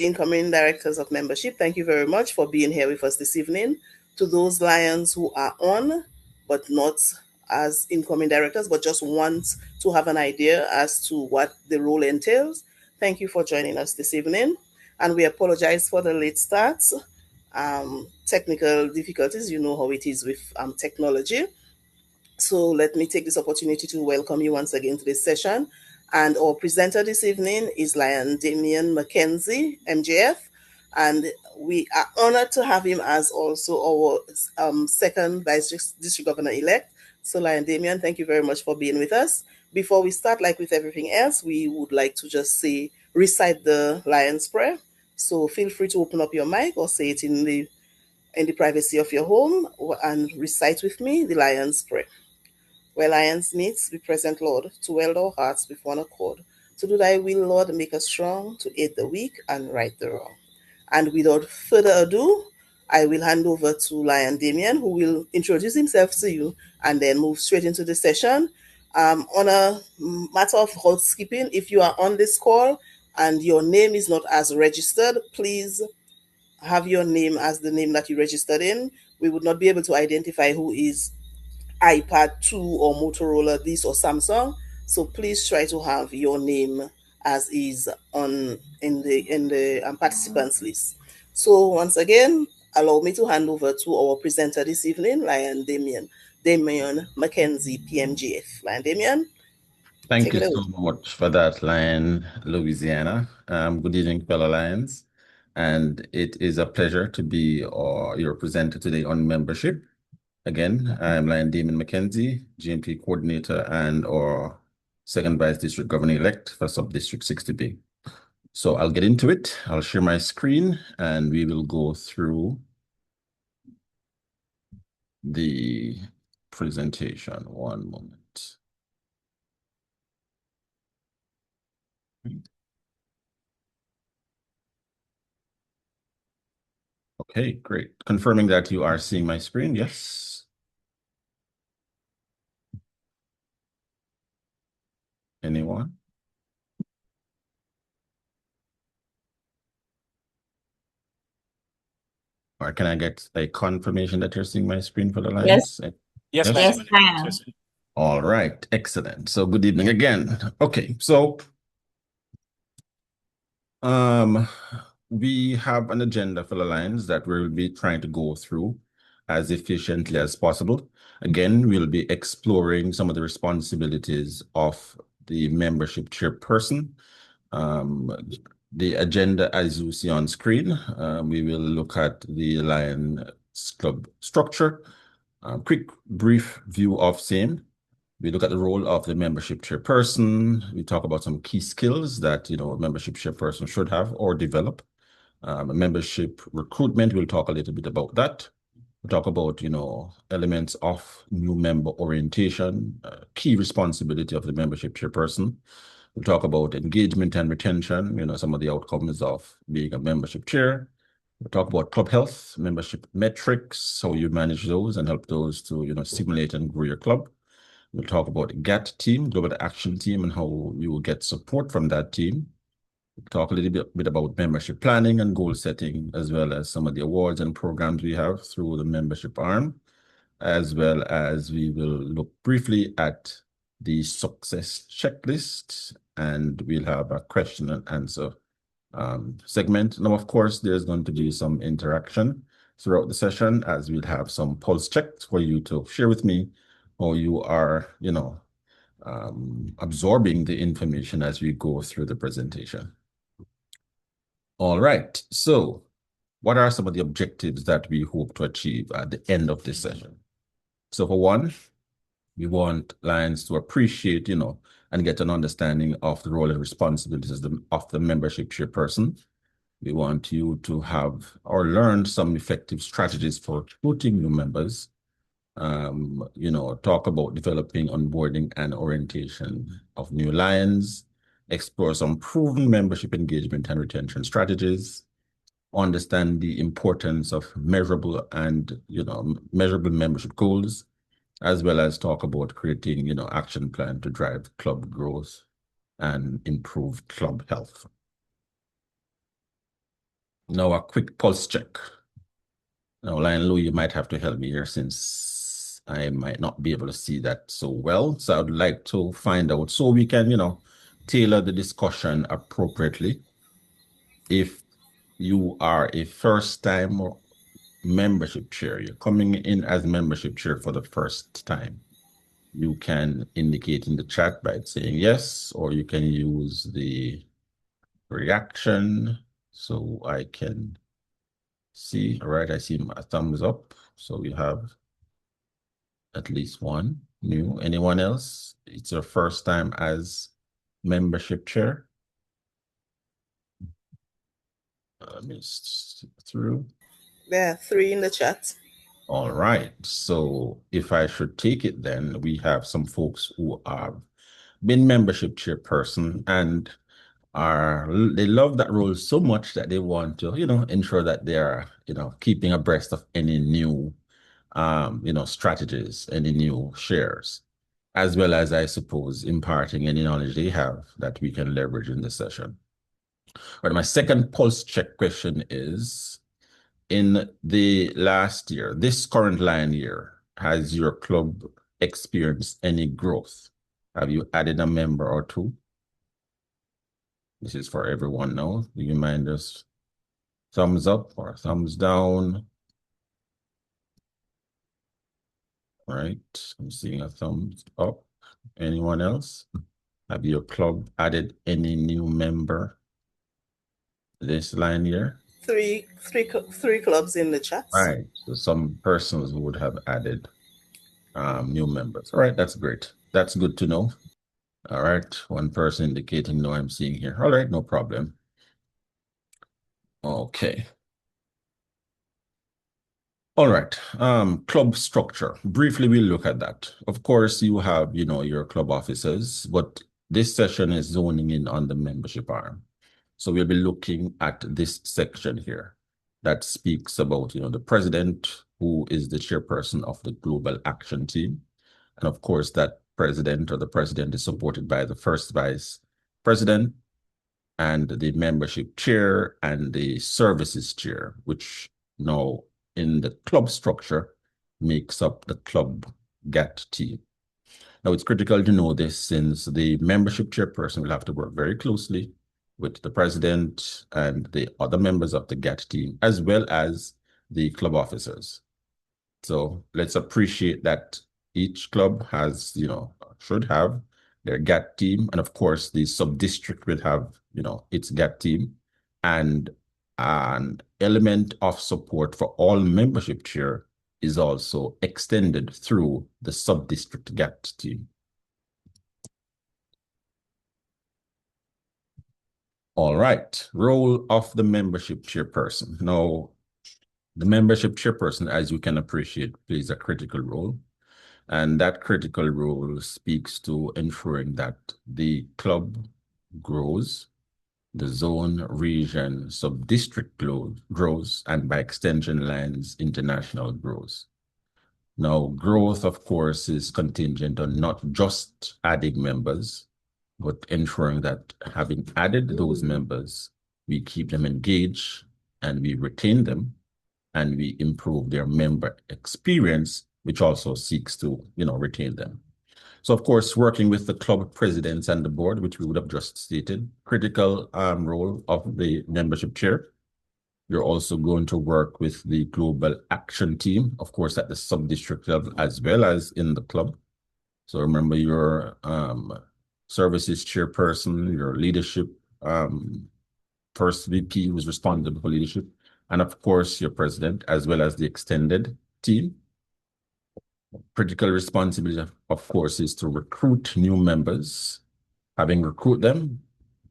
incoming directors of membership, thank you very much for being here with us this evening. To those Lions who are on, but not as incoming directors, but just want to have an idea as to what the role entails, thank you for joining us this evening. And we apologize for the late start. Technical difficulties, you know how it is with technology. So let me take this opportunity to welcome you once again to this session. And our presenter this evening is Lion Damian McKenzie, MJF. And we are honored to have him as also our second Vice District Governor-elect. So Lion Damian, thank you very much for being with us. Before we start, like with everything else, we would like to just recite the Lion's Prayer. So feel free to open up your mic or say it in the privacy of your home and recite with me the Lion's Prayer. Where lions meet, be present, Lord, to weld our hearts with one accord. To do thy will, Lord, make us strong, to aid the weak and right the wrong. And without further ado, I will hand over to Lion Damian, who will introduce himself to you and then move straight into the session. On a matter of housekeeping, if you are on this call and your name is not as registered, please have your name as the name that you registered in. We would not be able to identify who is iPad 2 or Motorola this or Samsung. So please try to have your name as is in the participants list. So once again, allow me to hand over to our presenter this evening, Lion Damian McKenzie, PMGF. Lion Damian, Thank take you it so away. much for that, Lion Louisiana. Good evening, fellow Lions. And it is a pleasure to be your presenter today on membership. Again, I'm Lion Damon McKenzie, GMP coordinator and or second vice district governor-elect for sub-district 60B. So I'll get into it. I'll share my screen and we will go through the presentation. One moment. Okay, great. Confirming that you are seeing my screen, yes. Anyone? Or can I get a confirmation that you're seeing my screen for the lines? Yes, Yes, I am. All right, excellent. So good evening again. Okay, so we have an agenda for the lines that we'll be trying to go through as efficiently as possible. Again, we'll be exploring some of the responsibilities of the membership chairperson. The agenda, as you see on screen, we will look at the Lions Club structure, quick, brief view of same. We look at the role of the membership chairperson. We talk about some key skills that, a membership chairperson should have or develop. Membership recruitment, we'll talk a little bit about that. We'll talk about, elements of new member orientation, key responsibility of the membership chairperson. We'll talk about engagement and retention, some of the outcomes of being a membership chair. We'll talk about club health, membership metrics, how you manage those and help those to, stimulate and grow your club. We'll talk about the GAT team, Global Action Team, and how you will get support from that team. We'll talk a little bit about membership planning and goal setting, as well as some of the awards and programs we have through the membership arm, as well as we will look briefly at the success checklist, and we'll have a question and answer segment. Now, of course, there's going to be some interaction throughout the session, as we'll have some pulse checks for you to share with me how you are, absorbing the information as we go through the presentation. All right, so what are some of the objectives that we hope to achieve at the end of this session? So for one, we want Lions to appreciate, and get an understanding of the role and responsibilities of the membership chairperson. We want you to have or learn some effective strategies for recruiting new members. Talk about developing onboarding and orientation of new Lions, explore some proven membership engagement and retention strategies, understand the importance of measurable and, measurable membership goals, as well as talk about creating, action plan to drive club growth and improve club health. Now a quick pulse check. Now, Lion Lou, you might have to help me here since I might not be able to see that so well. So I'd like to find out so we can, tailor the discussion appropriately. If you are a first-time membership chair, you're coming in as membership chair for the first time, you can indicate in the chat by saying yes, or you can use the reaction so I can see. All right, I see my thumbs up. So we have at least one new. Anyone else? It's your first time as membership chair. Let me skip through. There are three in the chat. All right. So if I should take it, then we have some folks who have been membership chairperson and they love that role so much that they want to, ensure that they are, keeping abreast of any new, strategies, any new shares, as well as, I suppose, imparting any knowledge they have that we can leverage in this session. But my second pulse check question is, in the last year, this current line year, has your club experienced any growth? Have you added a member or two? This is for everyone now. Do you mind just thumbs up or thumbs down? All right, I'm seeing a thumbs up. Anyone else? Have your club added any new member this line here? Three clubs in the chat. Right. So some persons would have added new members. All right, that's great. That's good to know. All right, one person indicating no, I'm seeing here. All right, no problem. Okay. All right. Club structure. Briefly, we'll look at that. Of course, you have, your club officers, but this session is zoning in on the membership arm. So we'll be looking at this section here that speaks about, the president, who is the chairperson of the global action team. And of course, that president or the president is supported by the first vice president and the membership chair and the services chair, which now in the club structure makes up the club GAT team. Now, it's critical to know this since the membership chairperson will have to work very closely with the president and the other members of the GAT team, as well as the club officers. So let's appreciate that each club has, should have their GAT team. And of course, the sub-district will have, its GAT team and an element of support for all membership chair is also extended through the sub-district GAT team. All right, role of the membership chairperson. Now, the membership chairperson, as you can appreciate, plays a critical role. And that critical role speaks to ensuring that the club grows, the zone, region, sub-district grows, and by extension lines, international grows. Now, growth, of course, is contingent on not just adding members, but ensuring that having added those members, we keep them engaged and we retain them and we improve their member experience, which also seeks to, retain them. So, of course, working with the club presidents and the board, which we would have just stated, critical role of the membership chair. You're also going to work with the global action team, of course, at the sub-district level, as well as in the club. So remember your services chairperson, your leadership first VP who's responsible for leadership, and of course your president, as well as the extended team. Critical responsibility, of course, is to recruit new members. Having recruit them,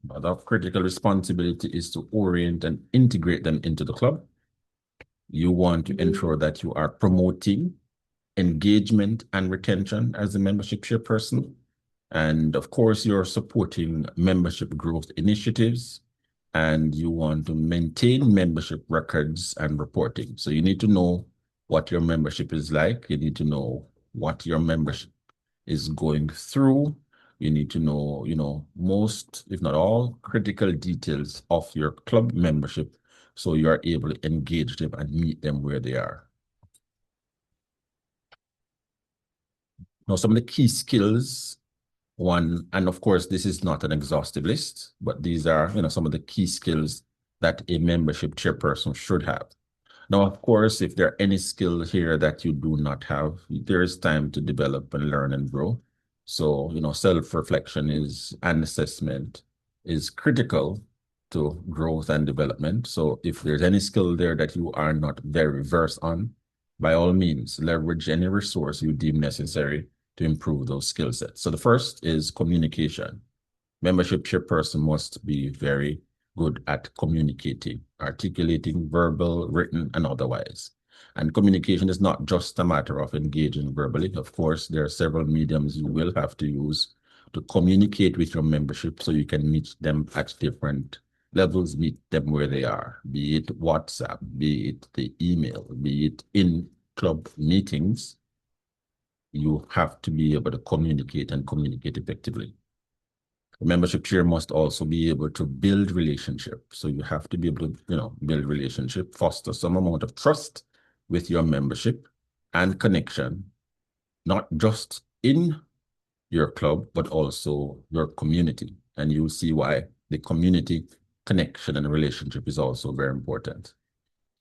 other critical responsibility is to orient and integrate them into the club. You want to ensure that you are promoting engagement and retention as a membership chairperson. And of course, you're supporting membership growth initiatives and you want to maintain membership records and reporting. So you need to know what your membership is like. You need to know what your membership is going through. You need to know, most, if not all, critical details of your club membership so you are able to engage them and meet them where they are. Now, some of the key skills, one, and of course, this is not an exhaustive list, but these are, some of the key skills that a membership chairperson should have. Now, of course, if there are any skills here that you do not have, there is time to develop and learn and grow. So, self-reflection and assessment is critical to growth and development. So if there's any skill there that you are not very versed on, by all means, leverage any resource you deem necessary to improve those skill sets. So the first is communication. Membership chairperson must be very good at communicating, articulating, verbal, written, and otherwise. And communication is not just a matter of engaging verbally. Of course, there are several mediums you will have to use to communicate with your membership so you can meet them at different levels, meet them where they are, be it WhatsApp, be it the email, be it in club meetings. You have to be able to communicate and communicate effectively. The membership chair must also be able to build relationship. So you have to be able to, build relationship, foster some amount of trust with your membership and connection, not just in your club, but also your community. And you'll see why the community connection and relationship is also very important.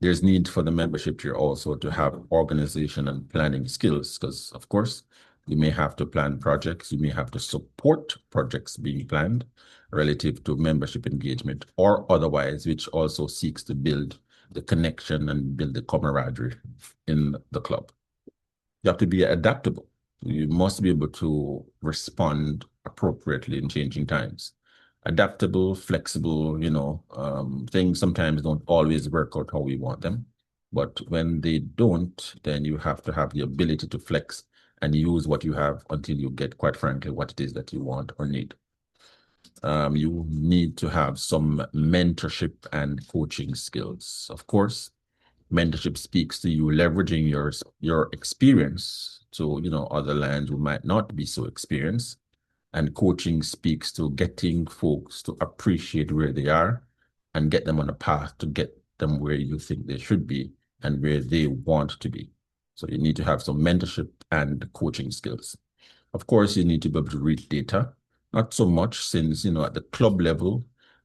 There's need for the membership chair also to have organization and planning skills, because of course, you may have to plan projects, you may have to support projects being planned relative to membership engagement or otherwise, which also seeks to build the connection and build the camaraderie in the club. You have to be adaptable. You must be able to respond appropriately in changing times. Adaptable, flexible, things sometimes don't always work out how we want them. But when they don't, then you have to have the ability to flex and use what you have until you get, quite frankly, what it is that you want or need. You need to have some mentorship and coaching skills. Of course, mentorship speaks to you leveraging your experience to other lands who might not be so experienced, and coaching speaks to getting folks to appreciate where they are and get them on a path to get them where you think they should be and where they want to be. So you need to have some mentorship and coaching skills. Of course, you need to be able to read data, not so much since, at the club level,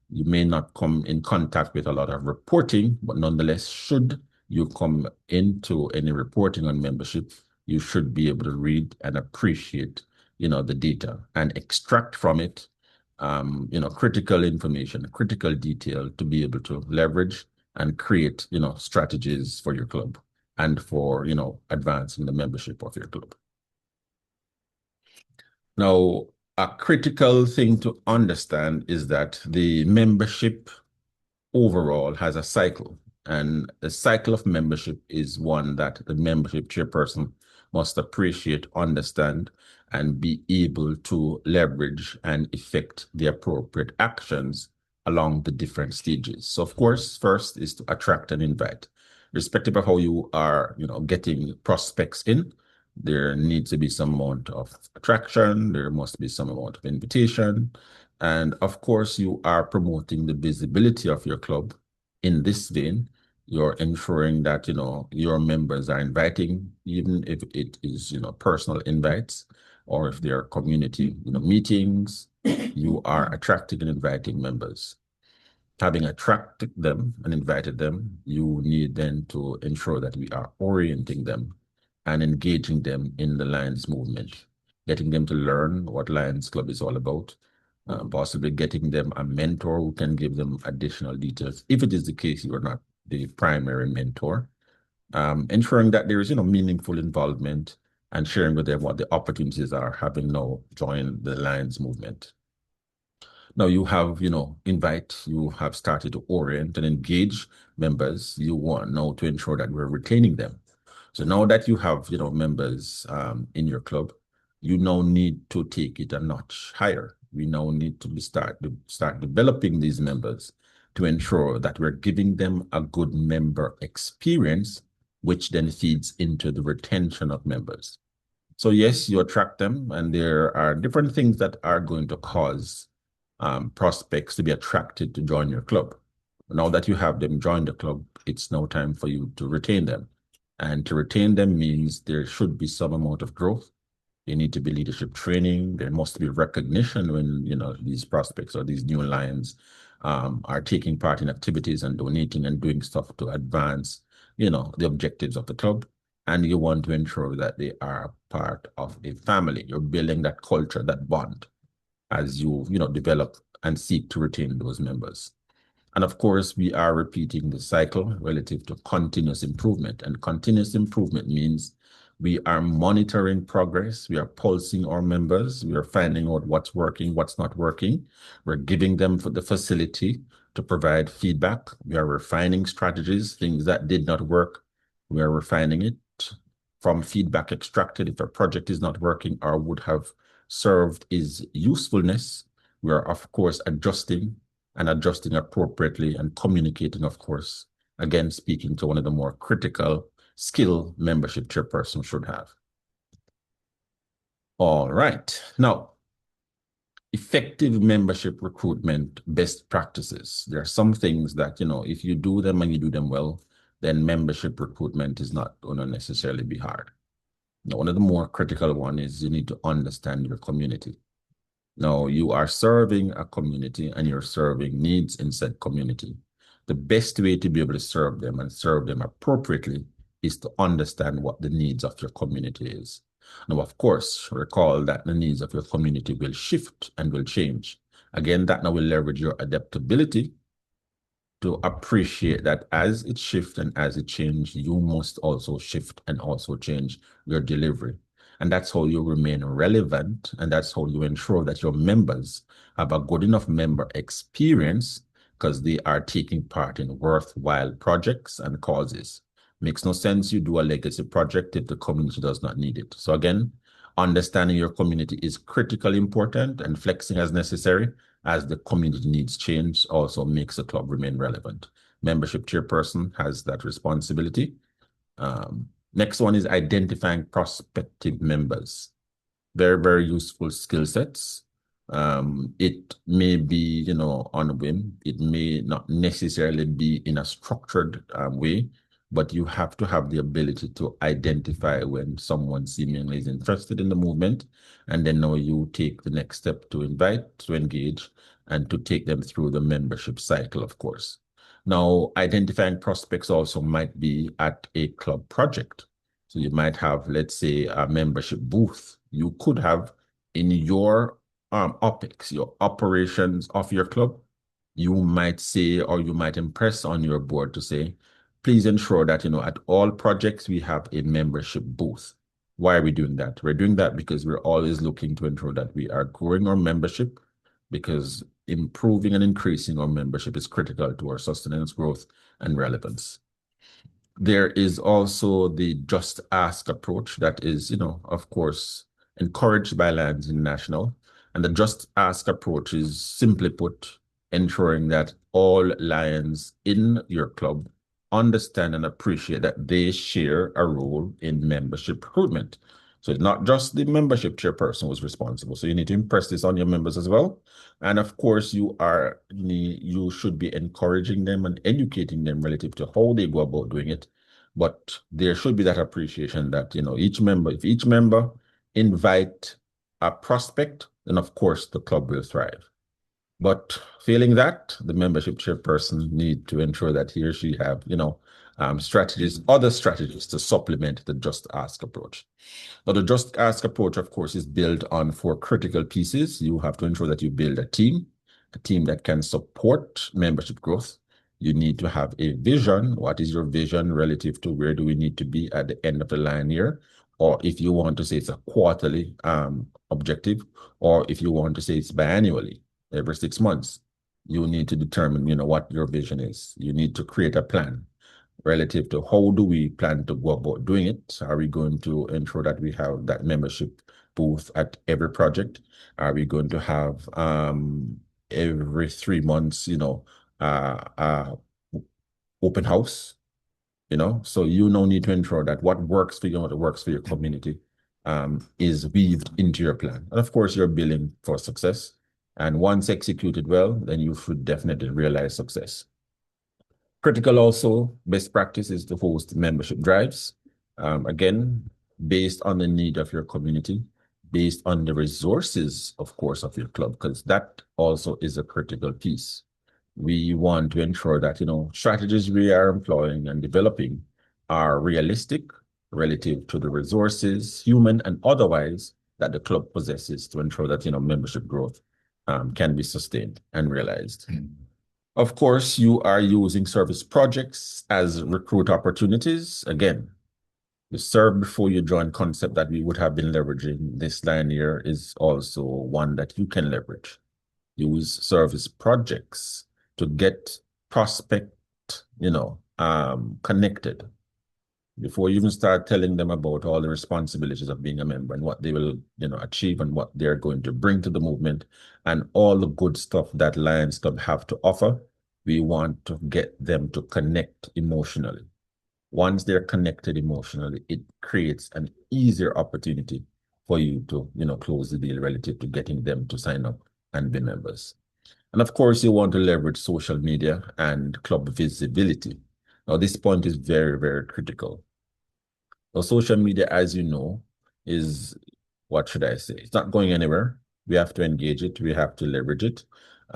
you may not come in contact with a lot of reporting, but nonetheless, should you come into any reporting on membership, you should be able to read and appreciate, the data and extract from it, critical information, critical detail to be able to leverage and create, strategies for your club and for, advancing the membership of your club. Now, a critical thing to understand is that the membership overall has a cycle, and the cycle of membership is one that the membership chairperson must appreciate, understand, and be able to leverage and effect the appropriate actions along the different stages. So, of course, first is to attract and invite. Irrespective of how you are, getting prospects in, there needs to be some amount of attraction, there must be some amount of invitation, and of course, you are promoting the visibility of your club. In this vein, you're ensuring that, your members are inviting, even if it is, personal invites, or if there are community, meetings, you are attracting and inviting members. Having attracted them and invited them, you need then to ensure that we are orienting them and engaging them in the Lions movement, getting them to learn what Lions Club is all about, possibly getting them a mentor who can give them additional details. If it is the case, you are not the primary mentor, ensuring that there is, meaningful involvement and sharing with them what the opportunities are, having now joined the Lions movement. Now you have, you have started to orient and engage members. You want now to ensure that we're retaining them. So now that you have, members in your club, you now need to take it a notch higher. We now need to start developing these members to ensure that we're giving them a good member experience, which then feeds into the retention of members. So yes, you attract them, and there are different things that are going to cause prospects to be attracted to join your club. Now that you have them join the club, it's now time for you to retain them. And to retain them means there should be some amount of growth. There need to be leadership training. There must be recognition when, these prospects or these new lions are taking part in activities and donating and doing stuff to advance, the objectives of the club. And you want to ensure that they are part of a family. You're building that culture, that bond, as you develop and seek to retain those members. And of course, we are repeating the cycle relative to continuous improvement. And continuous improvement means we are monitoring progress. We are pulsing our members. We are finding out what's working, what's not working. We're giving them the facility to provide feedback. We are refining strategies, things that did not work. We are refining it from feedback extracted. If a project is not working or would have served its usefulness, we are, of course, adjusting and adjusting appropriately and communicating, of course, again, speaking to one of the more critical skill membership chairperson should have. All right. Now, effective membership recruitment best practices. There are some things that, if you do them and you do them well, then membership recruitment is not going to necessarily be hard. Now, one of the more critical one is you need to understand your community. Now, you are serving a community and you're serving needs in said community. The best way to be able to serve them and serve them appropriately is to understand what the needs of your community is. Now, of course, recall that the needs of your community will shift and will change. Again, that now will leverage your adaptability to appreciate that as it shifts and as it changes, you must also shift and also change your delivery. And that's how you remain relevant. And that's how you ensure that your members have a good enough member experience because they are taking part in worthwhile projects and causes. Makes no sense you do a legacy project if the community does not need it. So again, understanding your community is critically important and flexing as necessary as the community needs change also makes the club remain relevant. Membership chairperson has that responsibility. Next one is identifying prospective members. Very, very useful skill sets. It may be, on a whim. It may not necessarily be in a structured way, but you have to have the ability to identify when someone seemingly is interested in the movement, and then now you take the next step to invite, to engage, and to take them through the membership cycle, of course. Now, identifying prospects also might be at a club project. So you might have, let's say, a membership booth. You could have in your OPEX, your operations of your club, you might say, or you might impress on your board to say, please ensure that, at all projects, we have a membership booth. Why are we doing that? We're doing that because we're always looking to ensure that we are growing our membership, because improving and increasing our membership is critical to our sustenance, growth, and relevance. There is also the just ask approach that is, of course, encouraged by Lions International. And the just ask approach is, simply put, ensuring that all Lions in your club understand and appreciate that they share a role in membership recruitment. So it's not just the membership chairperson who's responsible. So you need to impress this on your members as well. And of course, you should be encouraging them and educating them relative to how they go about doing it. But there should be that appreciation that, if each member invite a prospect, then of course the club will thrive. But failing that, the membership chairperson need to ensure that he or she have, other strategies to supplement the just ask approach. Now, the just ask approach, of course, is built on 4 critical pieces. You have to ensure that you build a team that can support membership growth. You need to have a vision. What is your vision relative to where do we need to be at the end of the line year? Or if you want to say it's a quarterly objective, or if you want to say it's biannually, every 6 months, you need to determine, what your vision is. You need to create a plan relative to how do we plan to go about doing it. Are we going to ensure that we have that membership booth at every project? Are we going to have every 3 months, open house? So you now need to ensure that what works for you and what works for your community is weaved into your plan. And of course, you're building for success. And once executed well, then you should definitely realize success. Critical also, best practice is to host membership drives. Again, based on the need of your community, based on the resources, of course, of your club, because that also is a critical piece. We want to ensure that, strategies we are employing and developing are realistic relative to the resources, human and otherwise, that the club possesses to ensure that, membership growth can be sustained and realized. Of course, you are using service projects as recruit opportunities. Again, the serve before you join concept that we would have been leveraging this line here is also one that you can leverage. Use service projects to get prospect, connected before you even start telling them about all the responsibilities of being a member and what they will, achieve and what they're going to bring to the movement and all the good stuff that Lions Club have to offer. We want to get them to connect emotionally. Once they're connected emotionally, it creates an easier opportunity for you to, close the deal relative to getting them to sign up and be members. And of course, you want to leverage social media and club visibility. Now, this point is very, very critical. So social media, as you know, is what should I say? It's not going anywhere. We have to engage it. We have to leverage it.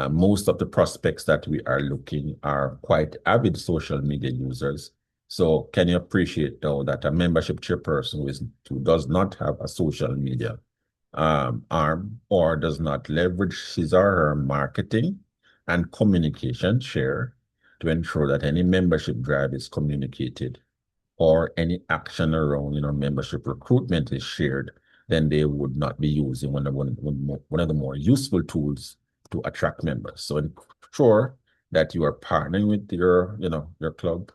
Most of the prospects that we are looking are quite avid social media users. So can you appreciate though that a membership chairperson who does not have a social media arm or does not leverage his or her marketing and communication share to ensure that any membership drive is communicated or any action around membership recruitment is shared, then they would not be using one of the more useful tools to attract members. So ensure that you are partnering with your club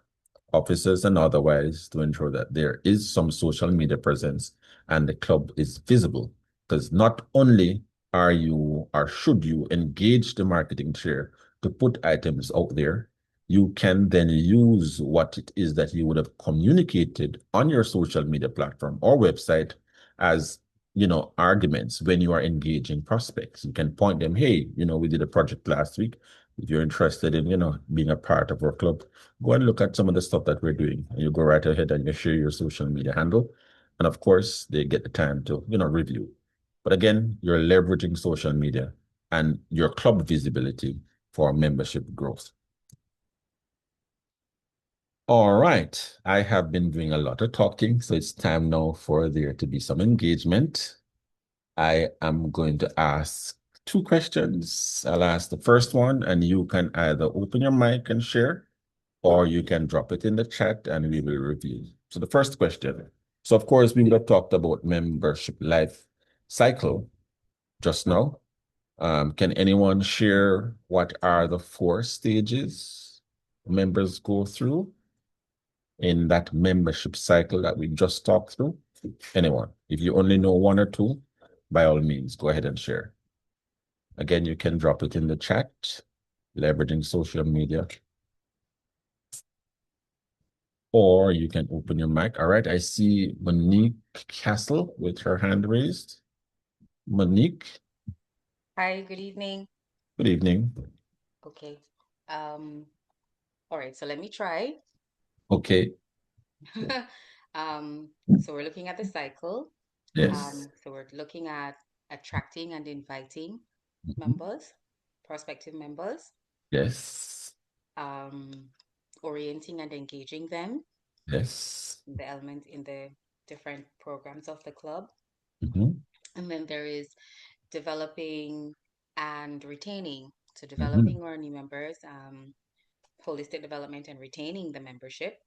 officers and otherwise to ensure that there is some social media presence and the club is visible. Because not only are you or should you engage the marketing chair to put items out there, you can then use what it is that you would have communicated on your social media platform or website as arguments when you are engaging prospects. You can point them, hey, we did a project last week. If you're interested in, being a part of our club, go and look at some of the stuff that we're doing. And you go right ahead and you share your social media handle. And of course, they get the time to, review. But again, you're leveraging social media and your club visibility for membership growth. All right. I have been doing a lot of talking, so it's time now for there to be some engagement. I am going to ask two questions. I'll ask the first one, and you can either open your mic and share, or you can drop it in the chat and we will review. So the first question. So of course, we would have talked about membership life cycle just now. Can anyone share what are the 4 stages members go through in that membership cycle that we just talked through? Anyone? If you only know 1 or 2, by all means, go ahead and share. Again, you can drop it in the chat, leveraging social media, or you can open your mic. All right, I see Monique Castle with her hand raised. Monique, Hi, good evening. good evening. Okay. Um, all right, so let me try. Okay, So we're looking at the cycle. yes. So we're looking at attracting and inviting Mhm. members, prospective members, Yes, um, orienting and engaging them, yes. the element in the different programs of the club. Mhm. And then there is developing and retaining. So Mhm. developing our new members, holistic development and retaining the membership.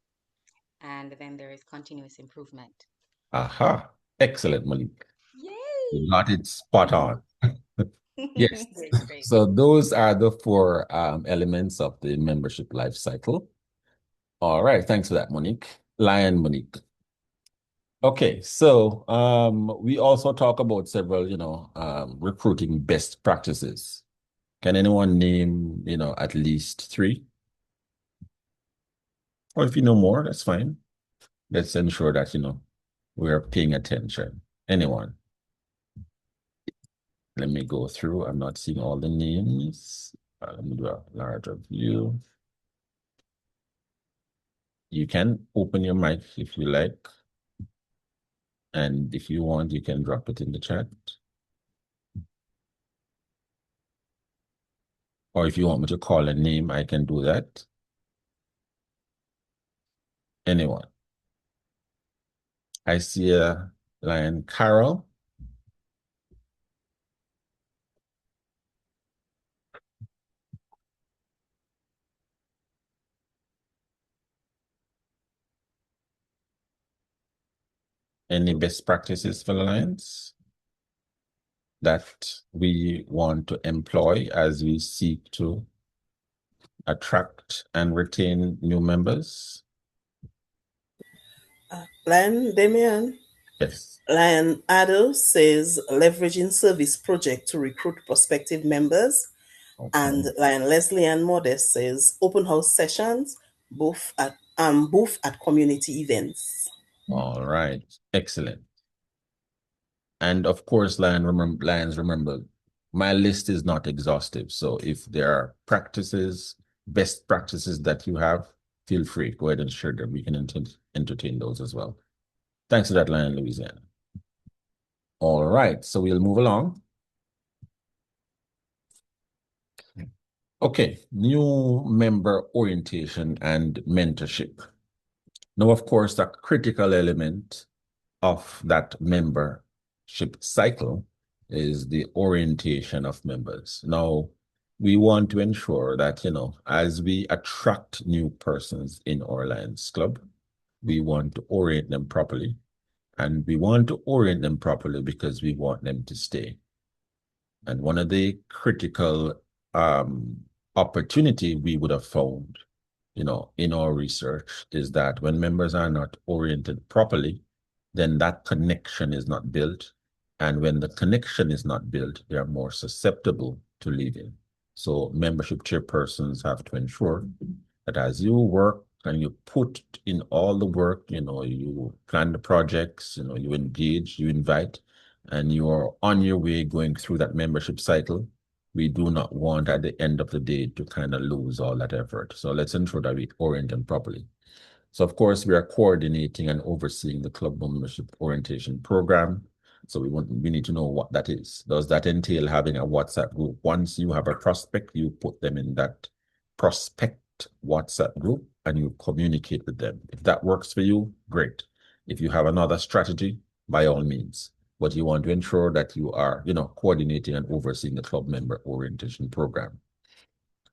And then there is continuous improvement. Aha, excellent, Monique. You Yay! got it spot on. Yes. Great, great. So those are the 4 elements of the membership life cycle. All right, thanks for that, Monique. Lion Monique. Okay, so we also talk about several, recruiting best practices. Can anyone name, at least 3? Or if you know more, that's fine. Let's ensure that, we're paying attention. Anyone? Let me go through. I'm not seeing all the names. Let me do a larger view. You can open your mic if you like. And if you want, you can drop it in the chat. Or if you want me to call a name, I can do that. Anyone? I see a line, Carol. Any best practices for the Lions that we want to employ as we seek to attract and retain new members? Lion Damien. Yes. Lion Addo says leveraging service project to recruit prospective members. Okay. And Lion Leslie and Modest says open house sessions, both at community events. All right. Excellent. And of course, Lions, remember, my list is not exhaustive. So if there are practices, best practices that you have, feel free. Go ahead and share them. We can entertain those as well. Thanks for that, Lion Louisiana. All right. So we'll move along. Okay. New member orientation and mentorship. Now, of course, the critical element of that membership cycle is the orientation of members. Now, we want to ensure that, as we attract new persons in our Lions Club, we want to orient them properly. And we want to orient them properly because we want them to stay. And one of the critical opportunity we would have found, in our research is that when members are not oriented properly, then that connection is not built. And when the connection is not built, they are more susceptible to leaving. So membership chairpersons have to ensure that as you work and you put in all the work, you plan the projects, you engage, you invite, and you are on your way going through that membership cycle, we do not want at the end of the day to kind of lose all that effort. So let's ensure that we orient them properly. So of course, we are coordinating and overseeing the club membership orientation program. So we need to know what that is. Does that entail having a WhatsApp group? Once you have a prospect, you put them in that prospect WhatsApp group and you communicate with them. If that works for you, great. If you have another strategy, by all means. But you want to ensure that you are, coordinating and overseeing the club member orientation program.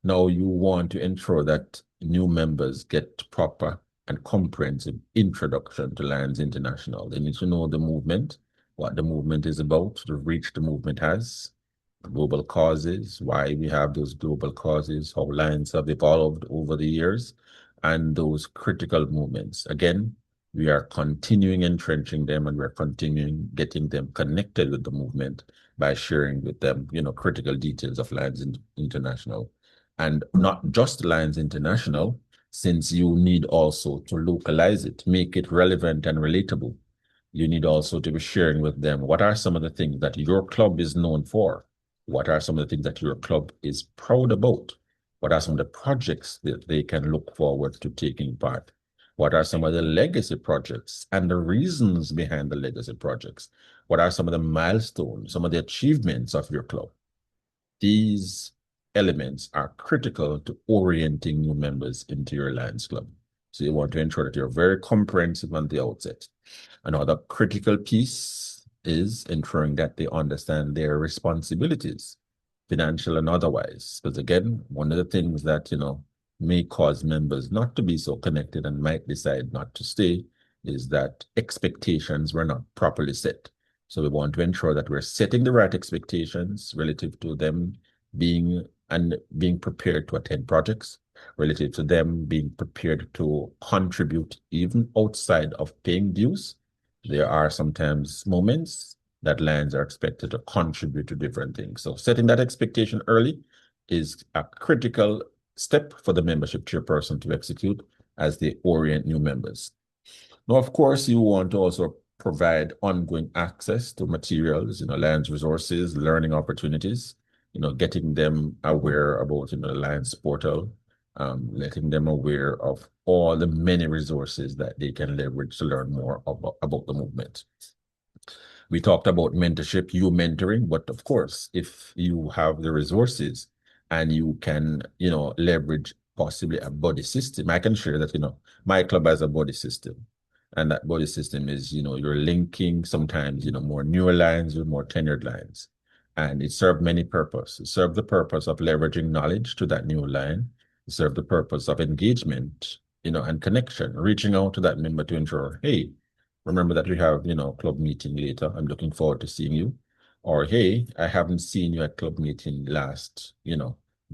Now you want to ensure that new members get proper and comprehensive introduction to Lions International. They need to know the movement, what the movement is about, the reach the movement has, global causes, why we have those global causes, how Lions have evolved over the years, and those critical movements. Again, we are continuing entrenching them and we're continuing getting them connected with the movement by sharing with them, critical details of Lions International. And not just Lions International, since you need also to localize it, make it relevant and relatable. You need also to be sharing with them what are some of the things that your club is known for? What are some of the things that your club is proud about? What are some of the projects that they can look forward to taking part? What are some of the legacy projects and the reasons behind the legacy projects? What are some of the milestones, some of the achievements of your club? These elements are critical to orienting new members into your Lions Club. So you want to ensure that you're very comprehensive on the outset. Another critical piece is ensuring that they understand their responsibilities, financial and otherwise. Because again, one of the things that, may cause members not to be so connected and might decide not to stay is that expectations were not properly set. So we want to ensure that we're setting the right expectations relative to them being prepared to attend projects, relative to them being prepared to contribute even outside of paying dues. There are sometimes moments that Lions are expected to contribute to different things. So setting that expectation early is a critical step for the membership chairperson to execute as they orient new members. Now, of course, you want to also provide ongoing access to materials, Lions resources, learning opportunities, getting them aware about, the Lions portal, letting them aware of all the many resources that they can leverage to learn more about the movement. We talked about mentorship, you mentoring, but of course, if you have the resources and you can, leverage possibly a body system, I can share that, my club has a body system. And that body system is, you're linking sometimes, more newer lines with more tenured lines. And it served many purposes. It served the purpose of leveraging knowledge to that new line. It served the purpose of engagement, and connection, reaching out to that member to ensure, hey, remember that we have, club meeting later. I'm looking forward to seeing you. Or, hey, I haven't seen you at club meeting last,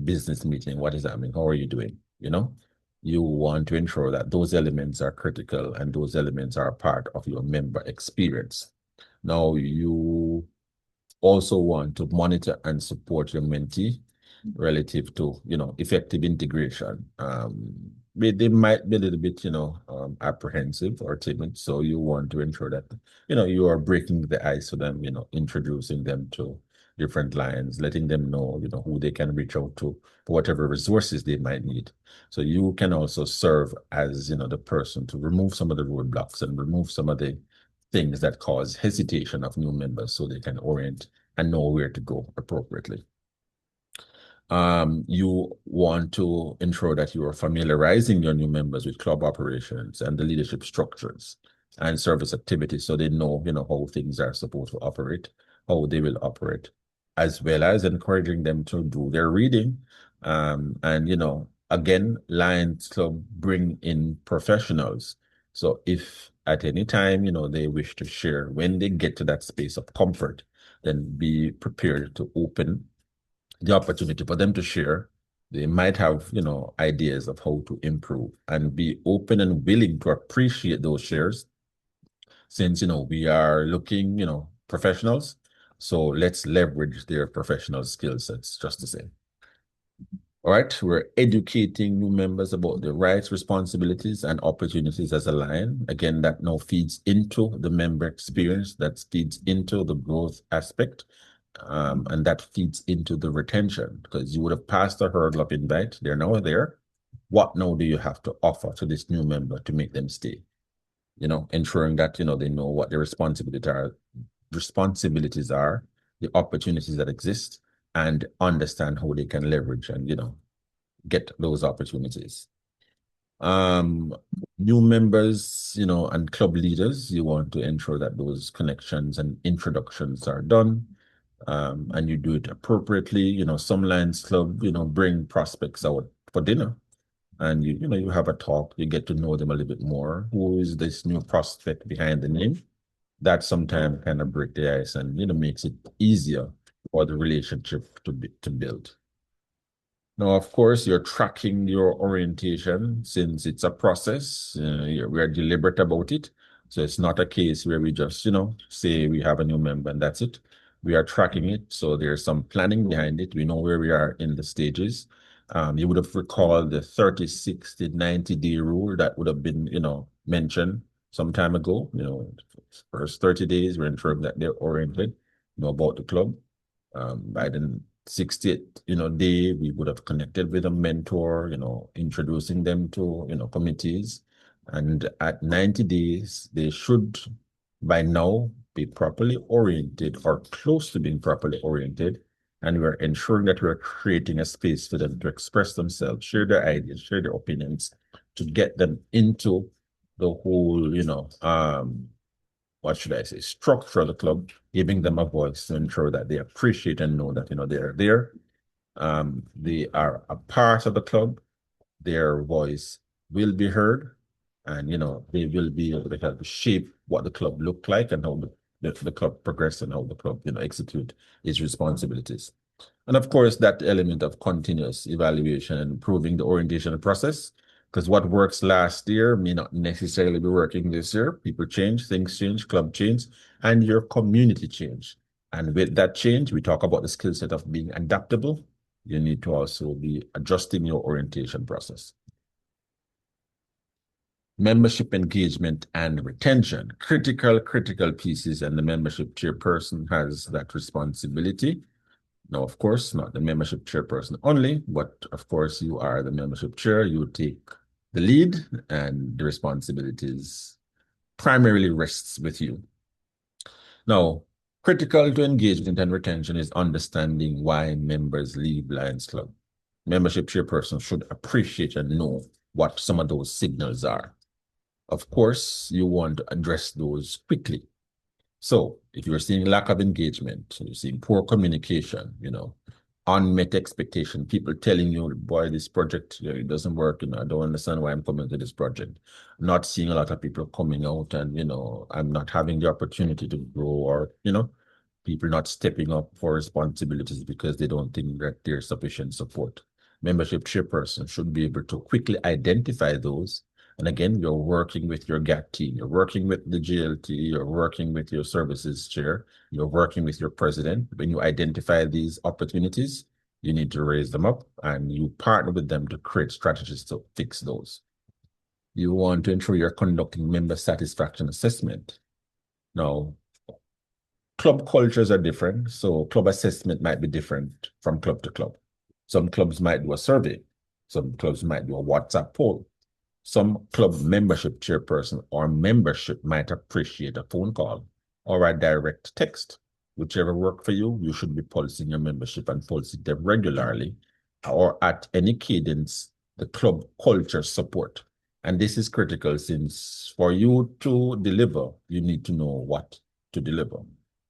business meeting. What is happening? How are you doing? You want to ensure that those elements are critical and those elements are a part of your member experience. Now, you also want to monitor and support your mentee relative to, effective integration. They might be a little bit, apprehensive or timid. So you want to ensure that, you are breaking the ice for them, introducing them to different lines, letting them know, who they can reach out to for whatever resources they might need. So you can also serve as, the person to remove some of the roadblocks and remove some of the things that cause hesitation of new members so they can orient and know where to go appropriately. You want to ensure that you are familiarizing your new members with club operations and the leadership structures and service activities so they know, how things are supposed to operate, how they will operate, as well as encouraging them to do their reading. And, again, Lions Club bring in professionals. So if at any time, they wish to share, when they get to that space of comfort, then be prepared to open the opportunity for them to share. They might have, ideas of how to improve and be open and willing to appreciate those shares since, we are looking, professionals. So let's leverage their professional skill sets just the same. All right, we're educating new members about the rights, responsibilities, and opportunities as a Lion. Again, that now feeds into the member experience, that feeds into the growth aspect. And that feeds into the retention because you would have passed the hurdle of invite. They're now there. What now do you have to offer to this new member to make them stay? Ensuring that, they know what their responsibilities are, the opportunities that exist, and understand how they can leverage and, get those opportunities. New members, and club leaders, you want to ensure that those connections and introductions are done. And you do it appropriately. Some Lions Club, bring prospects out for dinner. And you have a talk, you get to know them a little bit more. Who is this new prospect behind the name? That sometimes kind of break the ice and makes it easier for the relationship to build. Now, of course, you're tracking your orientation since it's a process. We are deliberate about it. So it's not a case where we just, say we have a new member and that's it. We are tracking it. So there's some planning behind it. We know where we are in the stages. You would have recalled the 30, 60, 90-day rule that would have been, mentioned some time ago. First 30 days, we're ensuring that they're oriented, know about the club. By the 60th, day, we would have connected with a mentor, introducing them to, committees. And at 90 days, they should by now be properly oriented or close to being properly oriented. And we're ensuring that we're creating a space for them to express themselves, share their ideas, share their opinions, to get them into the whole, what should I say, structure of the club, giving them a voice to ensure that they appreciate and know that, they're there. They are a part of the club. Their voice will be heard and, they will be able to help shape what the club look like and how the club progress and how the club, execute its responsibilities. And of course, that element of continuous evaluation and improving the orientation process, because what works last year may not necessarily be working this year. People change, things change, club change, and your community change. And with that change, we talk about the skill set of being adaptable. You need to also be adjusting your orientation process. Membership engagement and retention, critical pieces, and the membership chairperson has that responsibility. Now, of course, not the membership chairperson only, but of course, you are the membership chair. You take the lead, and the responsibilities primarily rests with you. Now, critical to engagement and retention is understanding why members leave Lions Club. Membership chairperson should appreciate and know what some of those signals are. Of course, you want to address those quickly. So if you're seeing lack of engagement, you're seeing poor communication, unmet expectation, people telling you, boy, this project, it doesn't work, I don't understand why I'm coming to this project. Not seeing a lot of people coming out and, I'm not having the opportunity to grow, or, people not stepping up for responsibilities because they don't think that there's sufficient support. Membership chairperson should be able to quickly identify those. And again, you're working with your GAT team, you're working with the GLT, you're working with your services chair, you're working with your president. When you identify these opportunities, you need to raise them up and you partner with them to create strategies to fix those. You want to ensure you're conducting member satisfaction assessment. Now, club cultures are different, so club assessment might be different from club to club. Some clubs might do a survey. Some clubs might do a WhatsApp poll. Some club membership chairperson or membership might appreciate a phone call or a direct text. Whichever work for you, you should be pulsing your membership and pulsing them regularly or at any cadence the club culture support. And this is critical since for you to deliver, you need to know what to deliver.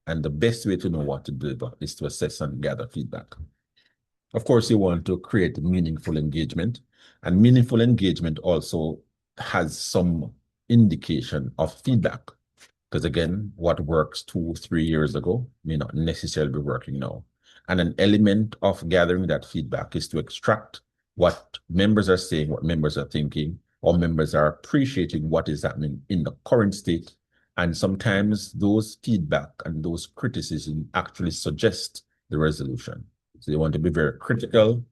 And the best way to know what to deliver is to assess and gather feedback. Of course, you want to create meaningful engagement, and meaningful engagement also has some indication of feedback. Because again, what works 2-3 years ago may not necessarily be working now. And an element of gathering that feedback is to extract what members are saying, what members are thinking, or members are appreciating what is happening in the current state. And sometimes those feedback and those criticism actually suggest the resolution. So you want to be very critical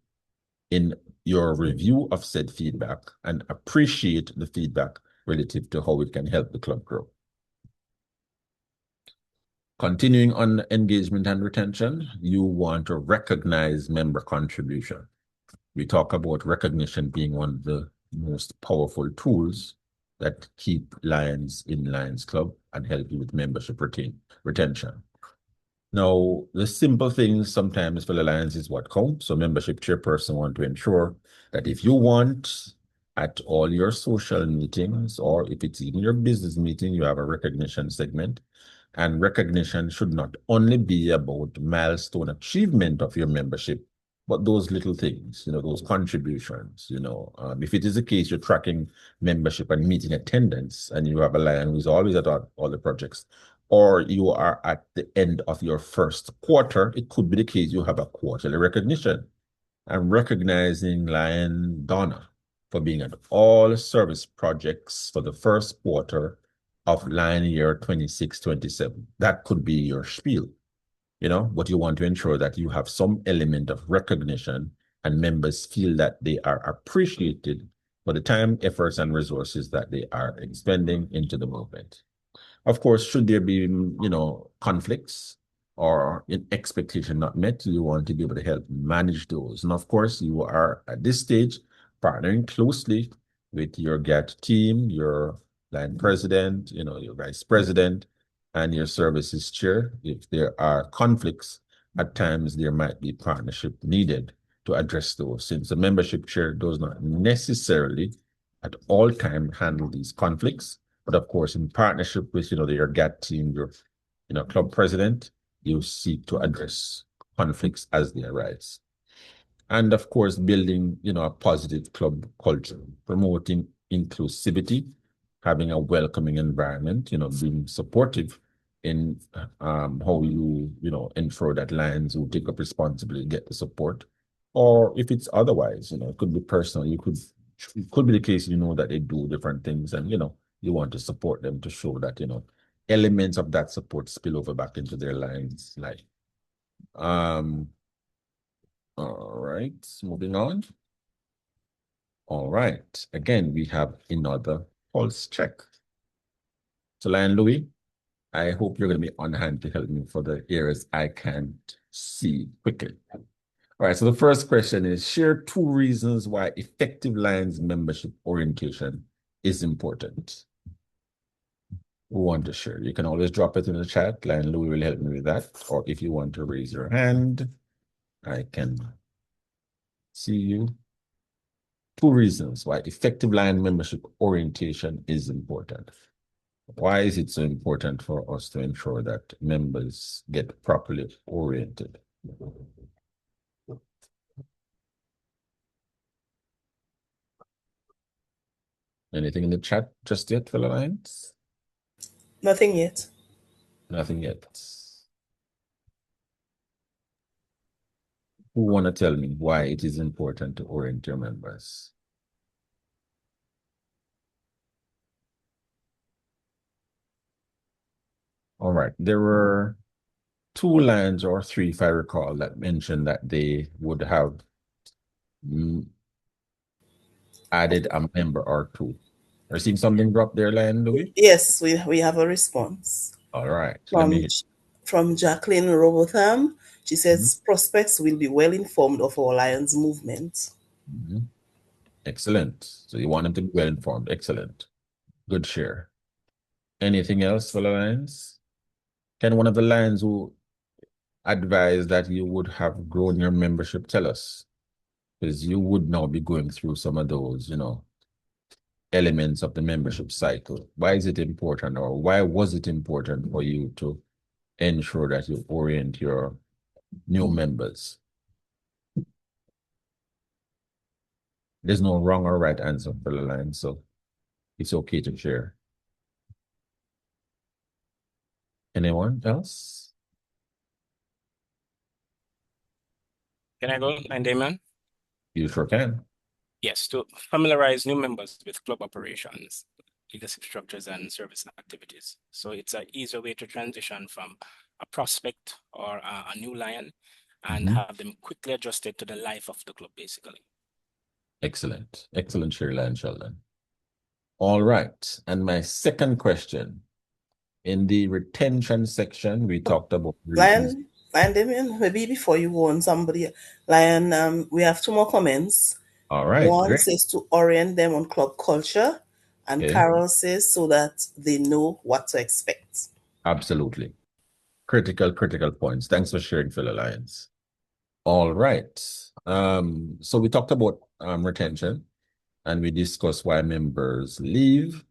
in your review of said feedback and appreciate the feedback relative to how it can help the club grow. Continuing on engagement and retention, you want to recognize member contribution. We talk about recognition being one of the most powerful tools that keep Lions in Lions Club and help you with membership retention. Now, the simple things sometimes for the Lions is what counts. So membership chairperson want to ensure that if you want at all your social meetings, or if it's even your business meeting, you have a recognition segment. And recognition should not only be about milestone achievement of your membership, but those little things, those contributions, if it is the case, you're tracking membership and meeting attendance, and you have a lion who's always at all the projects, or you are at the end of your first quarter, it could be the case you have a quarterly recognition. And recognizing Lion Donna for being at all service projects for the first quarter of line year 26-27. That could be your spiel, but you want to ensure that you have some element of recognition and members feel that they are appreciated for the time, efforts, and resources that they are expending into the movement. Of course, should there be, conflicts or an expectation not met, you want to be able to help manage those. And of course, you are at this stage partnering closely with your GAT team, your line president, your vice president, and your services chair. If there are conflicts, at times there might be partnership needed to address those, since the membership chair does not necessarily at all times handle these conflicts. But of course, in partnership with, your GAT team, your, club president, you seek to address conflicts as they arise. And of course, building, a positive club culture, promoting inclusivity, having a welcoming environment, being supportive in how you, ensure that Lions who take up responsibility get the support. Or if it's otherwise, it could be personal. It could be the case, that they do different things and, you want to support them to show that, elements of that support spill over back into their Lions life. All right, moving on. All right, again, we have another pulse check. So, Lion Louis, I hope you're going to be on hand to help me for the areas I can't see quickly. All right, so the first question is share two reasons why effective Lions membership orientation is important. Who want to share? You can always drop it in the chat. Lion Louis will help me with that. Or if you want to raise your hand, I can see you. Two reasons why effective Lion membership orientation is important. Why is it so important for us to ensure that members get properly oriented? Anything in the chat just yet, fellow Lions? Nothing yet. Nothing yet. Who want to tell me why it is important to orient your members? All right. There were two lines or three, if I recall, that mentioned that they would have mm, added a member or two. Are you seeing something drop there, Lion Louis? Yes, we have a response All right. Let me from hit. from Jacqueline Robotham. She Mhm. says prospects will be well informed of our Lions movement. Mhm. Excellent. So you want them to be well informed. Excellent. Good share. Anything else for the Lions? Can one of the Lions who advised that you would have grown your membership tell us? Because you would now be going through some of those, elements of the membership cycle. Why is it important, or why was it important for you to ensure that you orient your new members? There's no wrong or right answer for the line, so it's okay to share. Anyone else? Can I go, and Damon? You sure can. Yes, to familiarize new members with club operations, leadership structures, and service activities. So it's an easier way to transition from a prospect or a new lion and Mhm. have them quickly adjusted to the life of the club, basically. Excellent. Excellent, Shirley and Sheldon. All right. And my second question, in the retention section, we talked about reasons. Lion Damien, maybe before you go on somebody, Lion, we have two more comments. All right, One great. says to orient them on club culture, and Okay, Carol says so that they know what to expect. absolutely. Critical points. Thanks for sharing, Phil Alliance. All right. So we talked about retention and we discussed why members leave.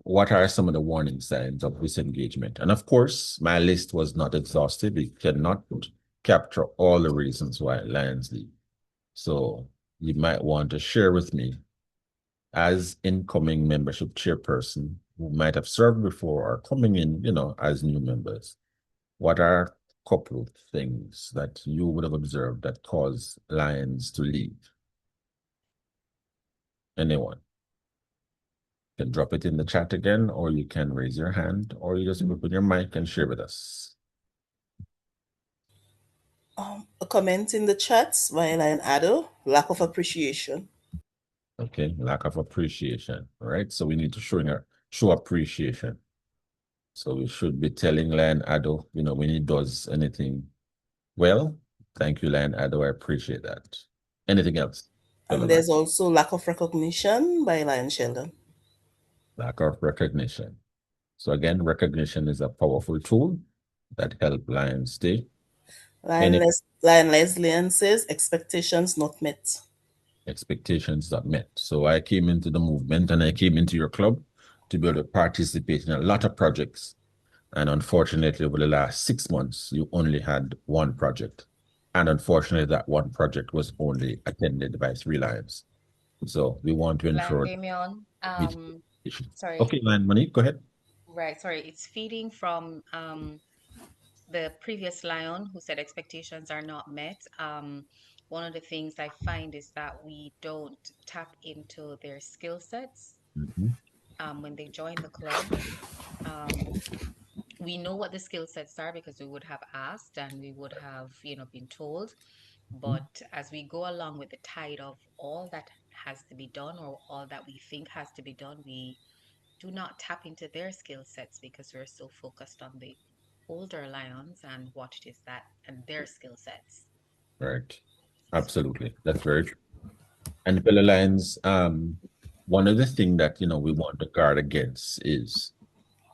What are some of the warning signs of disengagement? And of course, my list was not exhaustive. It cannot capture all the reasons why Lions leave. So you might want to share with me as incoming membership chairperson who might have served before or coming in, as new members. What are a couple of things that you would have observed that caused Lions to leave? Anyone? You can drop it in the chat again, or you can raise your hand, or you just open your mic and share with us. A comment in the chat by Lion Addo, lack of appreciation. Okay, lack of appreciation. All right, so we need to show appreciation. So we should be telling Lion Addo, when he does anything well. Thank you, Lion Addo. I appreciate that. Anything else? And there's also lack of recognition by Lion Sheldon. Lack of recognition. So again, recognition is a powerful tool that help Lions stay. Any Lion Leslie says expectations not met. expectations not met. So I came into the movement and I came into your club to be able to participate in a lot of projects. And unfortunately, over the last 6 months, you only had one project. And unfortunately, that one project was only attended by 3 Lions. So we want to ensure Landemion, meeting. sorry, Okay, Lion Monique, go ahead. right, sorry, it's feeding from the previous lion who said expectations are not met. One of the things I find is that we don't tap into their skill sets Mhm. when they join the club. Um, we know what the skill sets are because we would have asked and we would have, been told. But as we go along with the tide of all that has to be done or all that we think has to be done, we do not tap into their skill sets because we're so focused on the older lions and what it is that and their skill sets. Right. Absolutely. That's very true. And fellow Lions, one of the things that, we want to guard against is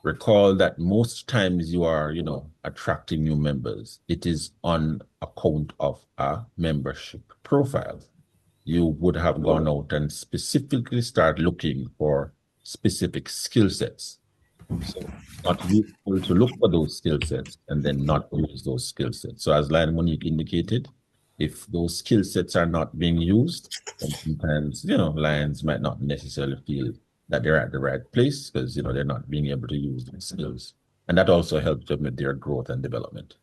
recall that most times you are, attracting new members, it is on account of a membership profile. You would have gone out and specifically start looking for specific skill sets. So not useful to look for those skill sets and then not use those skill sets. So as Lion Monique indicated, if those skill sets are not being used, then sometimes, lions might not necessarily feel that they're at the right place because, they're not being able to use those skills. And that also helps them with their growth and development.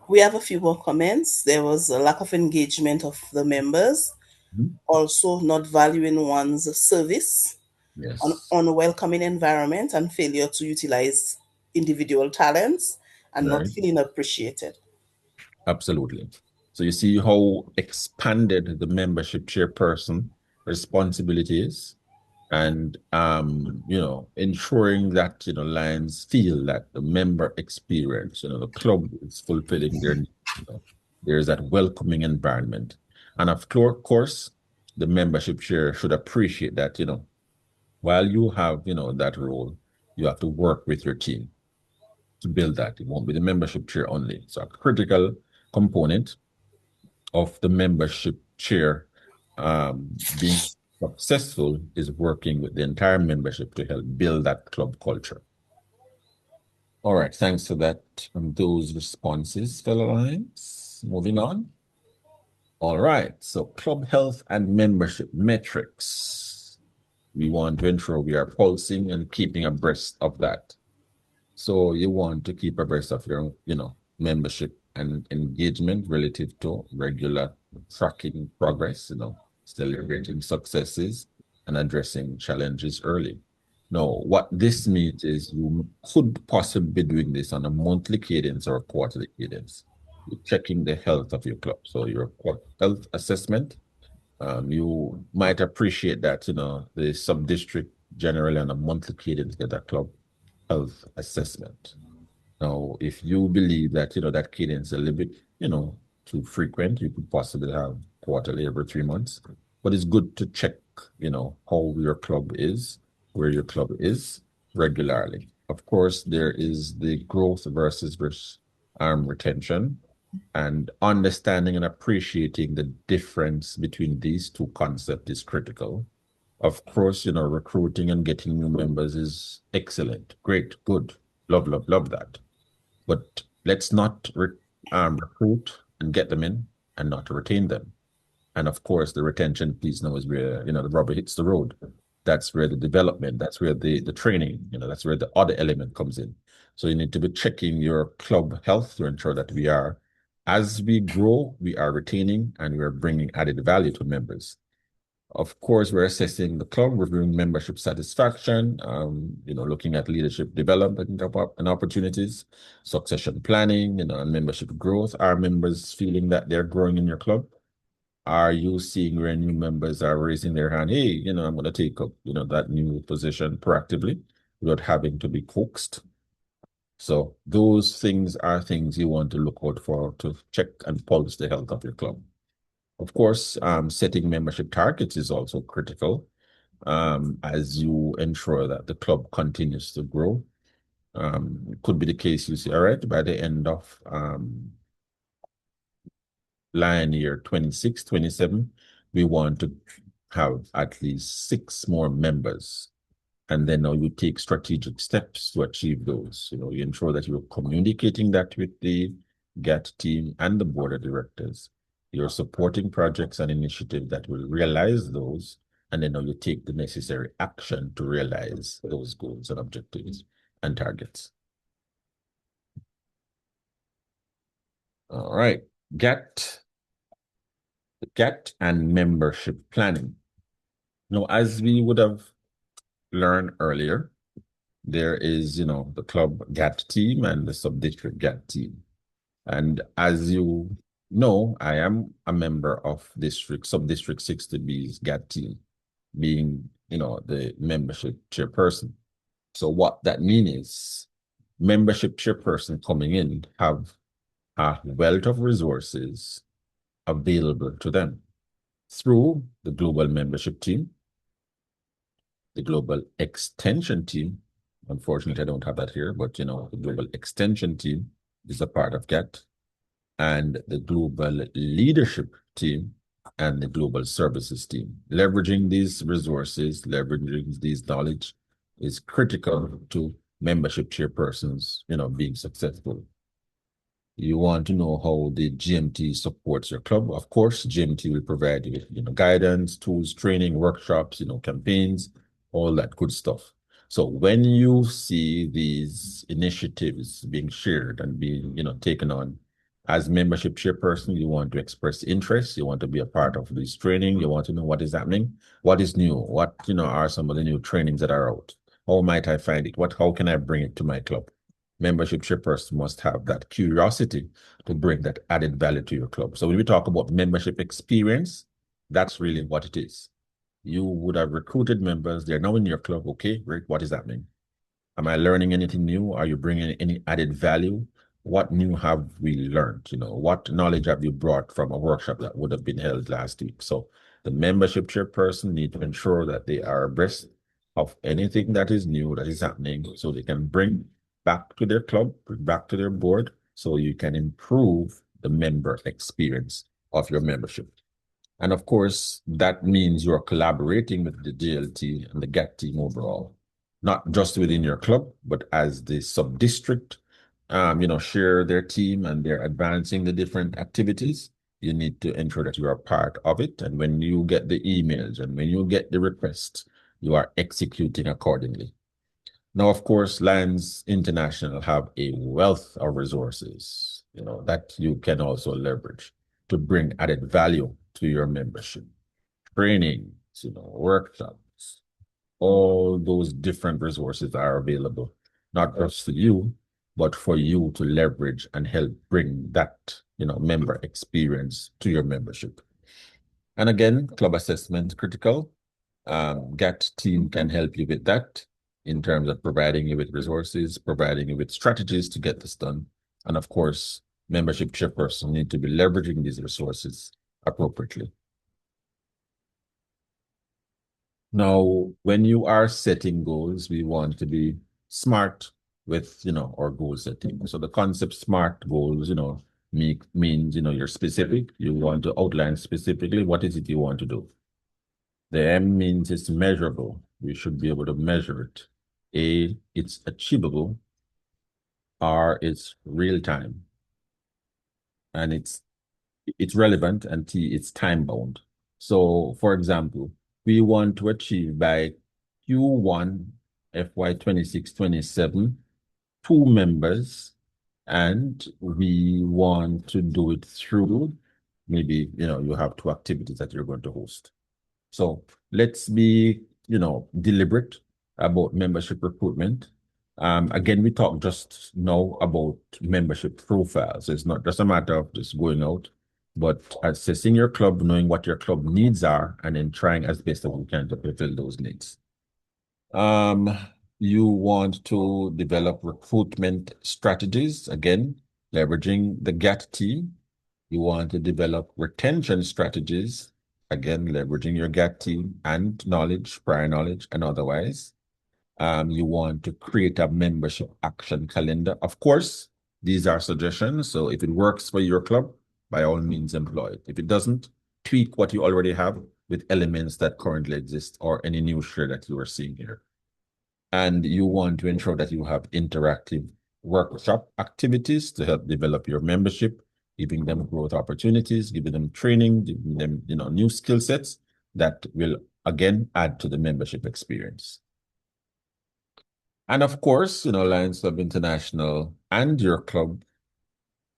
We have a few more comments. There was a lack of engagement of the members, Mhm. also not valuing one's service, an Yes, unwelcoming environment, and failure to utilize individual talents and not right. feeling appreciated. Absolutely. So you see how expanded the membership chairperson responsibility is, and ensuring that Lions feel that the member experience, the club is fulfilling their needs. There's that welcoming environment, and of course, the membership chair should appreciate that while you have that role, you have to work with your team to build that. It won't be the membership chair only. So a critical component of the membership chair being successful is working with the entire membership to help build that club culture. All right, thanks for that, those responses, fellow Lions. Moving on. All right, so club health and membership metrics. We want to ensure we are pulsing and keeping abreast of that. So you want to keep abreast of your, membership and engagement relative to regular tracking progress, celebrating successes and addressing challenges early. Now, what this means is you could possibly be doing this on a monthly cadence or a quarterly cadence. You're checking the health of your club. So your health assessment, you might appreciate that, the sub-district generally on a monthly cadence get a club health assessment. Now, if you believe that, that cadence is a little bit, too frequent, you could possibly have quarterly every 3 months. But it's good to check, how your club is, where your club is regularly. Of course, there is the growth versus retention, and understanding and appreciating the difference between these two concepts is critical. Of course, recruiting and getting new members is excellent, great, good. Love, love, love that. But let's not recruit and get them in and not retain them. And of course, the retention piece now is where, the rubber hits the road. That's where the development, that's where the training, that's where the other element comes in. So you need to be checking your club health to ensure that as we grow, we are retaining and we are bringing added value to members. Of course, we're assessing the club, reviewing membership satisfaction, looking at leadership development and opportunities, succession planning, and membership growth. Are members feeling that they're growing in your club? Are you seeing where new members are raising their hand? Hey, I'm going to take up, that new position proactively without having to be coaxed. So those things are things you want to look out for to check and pulse the health of your club. Of course, setting membership targets is also critical as you ensure that the club continues to grow. It could be the case you see, all right, by the end of line year 26, 27, we want to have at least 6 more members. And then now you take strategic steps to achieve those. You ensure that you're communicating that with the GAT team and the board of directors. You're supporting projects and initiatives that will realize those. And then now you take the necessary action to realize those goals and objectives and targets. All right. GAT and membership planning. Now, as we would have learned earlier, there is, the club GAT team and the sub-district GAT team. And as you know, I am a member of sub-district 60B's GAT team, being, the membership chairperson. So what that means is membership chairperson coming in have a wealth of resources available to them through the global membership team, the global extension team. Unfortunately, I don't have that here, but the global extension team is a part of GET, and the global leadership team and the global services team. Leveraging these resources, leveraging these knowledge is critical to membership chairpersons, being successful. You want to know how the GMT supports your club. Of course, GMT will provide you with, guidance, tools, training, workshops, campaigns, all that good stuff. So when you see these initiatives being shared and being, taken on, as membership chairperson, you want to express interest. You want to be a part of this training. You want to know what is happening, what is new, what, are some of the new trainings that are out. How might I find it? How can I bring it to my club? Membership shippers must have that curiosity to bring that added value to your club. So when we talk about membership experience, that's really what it is. You would have recruited members. They're now in your club. Okay, great. What is happening? Am I learning anything new? Are you bringing any added value? What new have we learned? What knowledge have you brought from a workshop that would have been held last week? So the membership chairperson need to ensure that they are abreast of anything that is new that is happening so they can bring back to their club, bring back to their board, so you can improve the member experience of your membership. And of course, that means you're collaborating with the GLT and the GAT team overall, not just within your club, but as the sub-district, share their team and they're advancing the different activities. You need to ensure that you are part of it. And when you get the emails and when you get the requests, you are executing accordingly. Now, of course, Lions International have a wealth of resources, that you can also leverage to bring added value to your membership. Trainings, workshops, all those different resources are available, not just to you, but for you to leverage and help bring that, member experience to your membership. And again, club assessment critical. GAT team can help you with that in terms of providing you with resources, providing you with strategies to get this done. And of course, membership chairperson need to be leveraging these resources appropriately. Now, when you are setting goals, we want to be smart with, our goal setting. So the concept SMART goals, means, you're specific. You want to outline specifically what is it you want to do. The M means it's measurable. We should be able to measure it. A, it's achievable. R, it's real time. And it's relevant. And T, it's time bound. So, for example, we want to achieve by Q1 FY 26-27 2 members, and we want to do it through maybe, you have 2 activities that you're going to host. So let's be, deliberate about membership recruitment. Again, we talked just now about membership profiles. It's not just a matter of just going out, but assessing your club, knowing what your club needs are, and then trying as best as you can to fulfill those needs. You want to develop recruitment strategies, again, leveraging the GAT team. You want to develop retention strategies, again, leveraging your GAT team and knowledge, prior knowledge, and otherwise. You want to create a membership action calendar. Of course, these are suggestions. So if it works for your club, by all means employ it. If it doesn't, tweak what you already have with elements that currently exist or any new share that you are seeing here. And you want to ensure that you have interactive workshop activities to help develop your membership, giving them growth opportunities, giving them training, giving them, new skill sets that will, again, add to the membership experience. And of course, Lions Club International and your club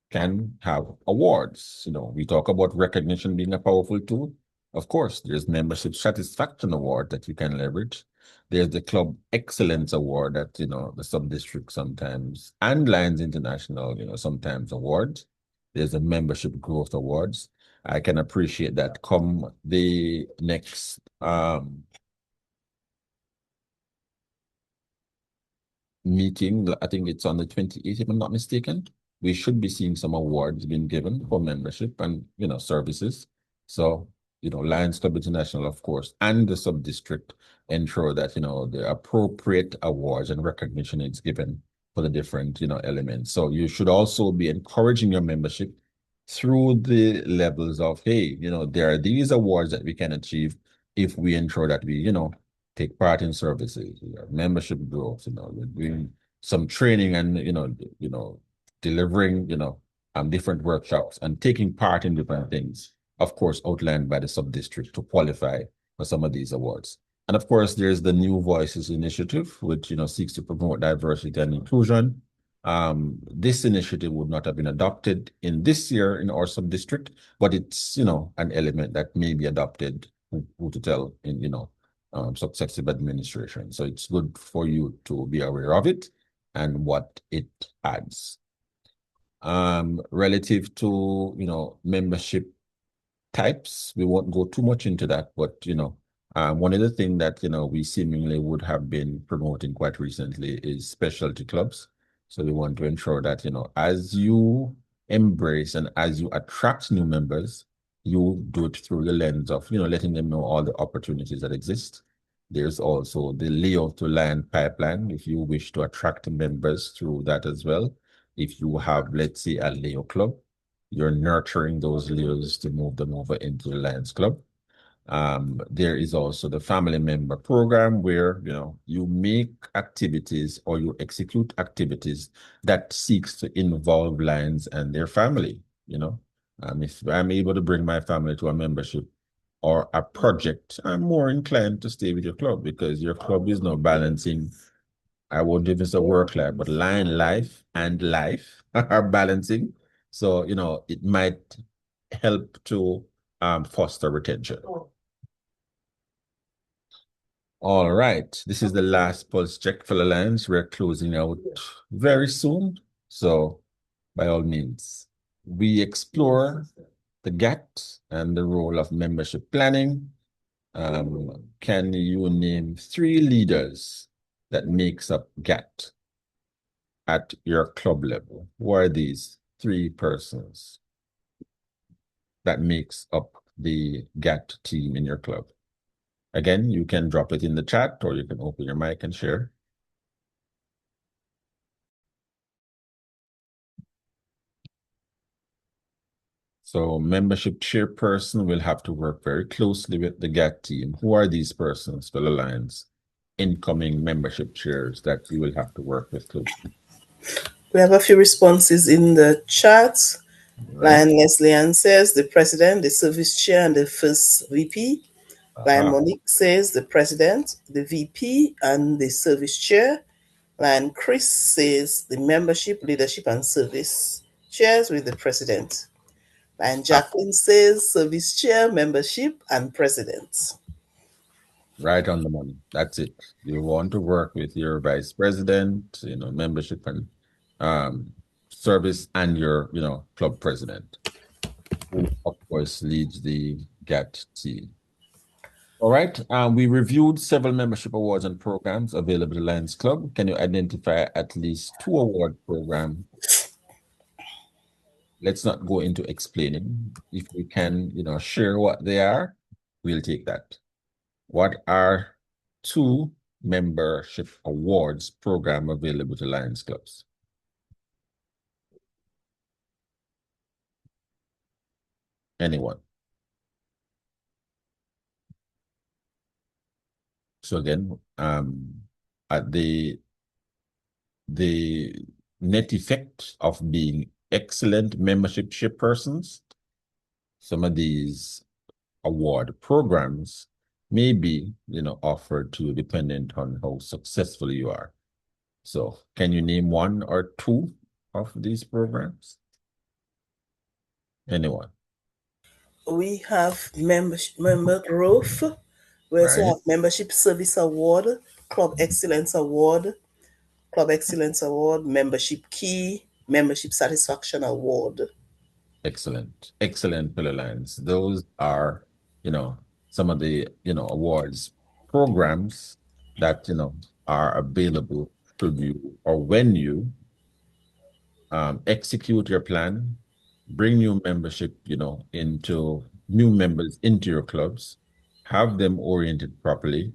can have awards. We talk about recognition being a powerful tool. Of course, there's Membership Satisfaction Award that you can leverage. There's the Club Excellence Award that, the sub-district sometimes, and Lions International, sometimes awards. There's the Membership Growth Awards. I can appreciate that come the next meeting. I think it's on the 28th, if I'm not mistaken. we should be seeing some awards being given for membership and, services. So, Lions Club International, of course, and the sub-district ensure that, the appropriate awards and recognition is given for the different, elements. So you should also be encouraging your membership through the levels of, hey, there are these awards that we can achieve if we ensure that we, take part in services, membership growth, we're doing some training and, delivering, different workshops and taking part in different things, of course, outlined by the sub-district to qualify for some of these awards. And of course, there's the New Voices Initiative, which, seeks to promote diversity and inclusion. This initiative would not have been adopted in this year in our sub-district, but it's, an element that may be adopted, who to tell, in, successive administration. So it's good for you to be aware of it and what it adds. Relative to, membership types, we won't go too much into that, but, one of the things that, we seemingly would have been promoting quite recently is specialty clubs. So we want to ensure that, as you embrace and as you attract new members, you do it through the lens of, letting them know all the opportunities that exist. There's also the layout to land pipeline if you wish to attract members through that as well. If you have, let's say, a Leo club, you're nurturing those Leos to move them over into the Lions Club. There is also the family member program where, you make activities or you execute activities that seeks to involve Lions and their family, if I'm able to bring my family to a membership or a project, I'm more inclined to stay with your club because your club is now balancing, I won't even say work life, but line life and life are balancing. So, it might help to foster retention. All right. This is the last pulse check for the Lions. We're closing out very soon. So, by all means, we explore the GAT and the role of membership planning. Can you name 3 leaders that makes up GAT at your club level? Who are these 3 persons that makes up the GAT team in your club? Again, you can drop it in the chat or you can open your mic and share. So membership chairperson will have to work very closely with the GAT team. Who are these persons for the Lions? Incoming membership chairs that you will have to work with closely. We have a few responses in the chat. Right. Lion Leslie Ann says the president, the service chair, and the first VP. Lion Monique says the president, the VP, and the service chair. Lion Chris says the membership, leadership, and service chairs with the president. Lion Jacqueline says service chair, membership, and president. Right on the money. That's it. You want to work with your vice president, membership and service, and your, club president, who of course leads the GAT team. All right. We reviewed several membership awards and programs available at Lions Club. Can you identify at least 2 award programs? Let's not go into explaining. If we can, share what they are, we'll take that. What are 2 membership awards program available to Lions Clubs? Anyone? So again, at the net effect of being excellent membership chairpersons, some of these award programs may be, offered to you dependent on how successful you are. So can you name 1 or 2 of these programs? Anyone? We have member growth. We also have membership service award, club excellence award, membership key, membership satisfaction award. Excellent. Excellent, Pillar Lions. Those are, some of the, awards programs that, are available to you or when you execute your plan, bring new membership, new members into your clubs, have them oriented properly,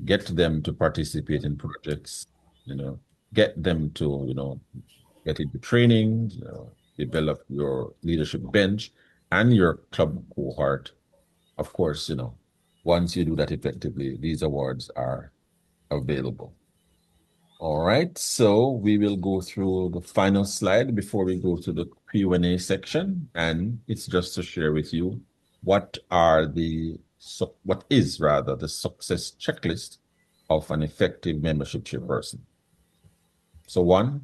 get them to participate in projects, get them to, get into training, develop your leadership bench and your club cohort. Of course, once you do that effectively, these awards are available. All right, so we will go through the final slide before we go to the Q&A section, and it's just to share with you what is rather the success checklist of an effective membership chairperson. So one,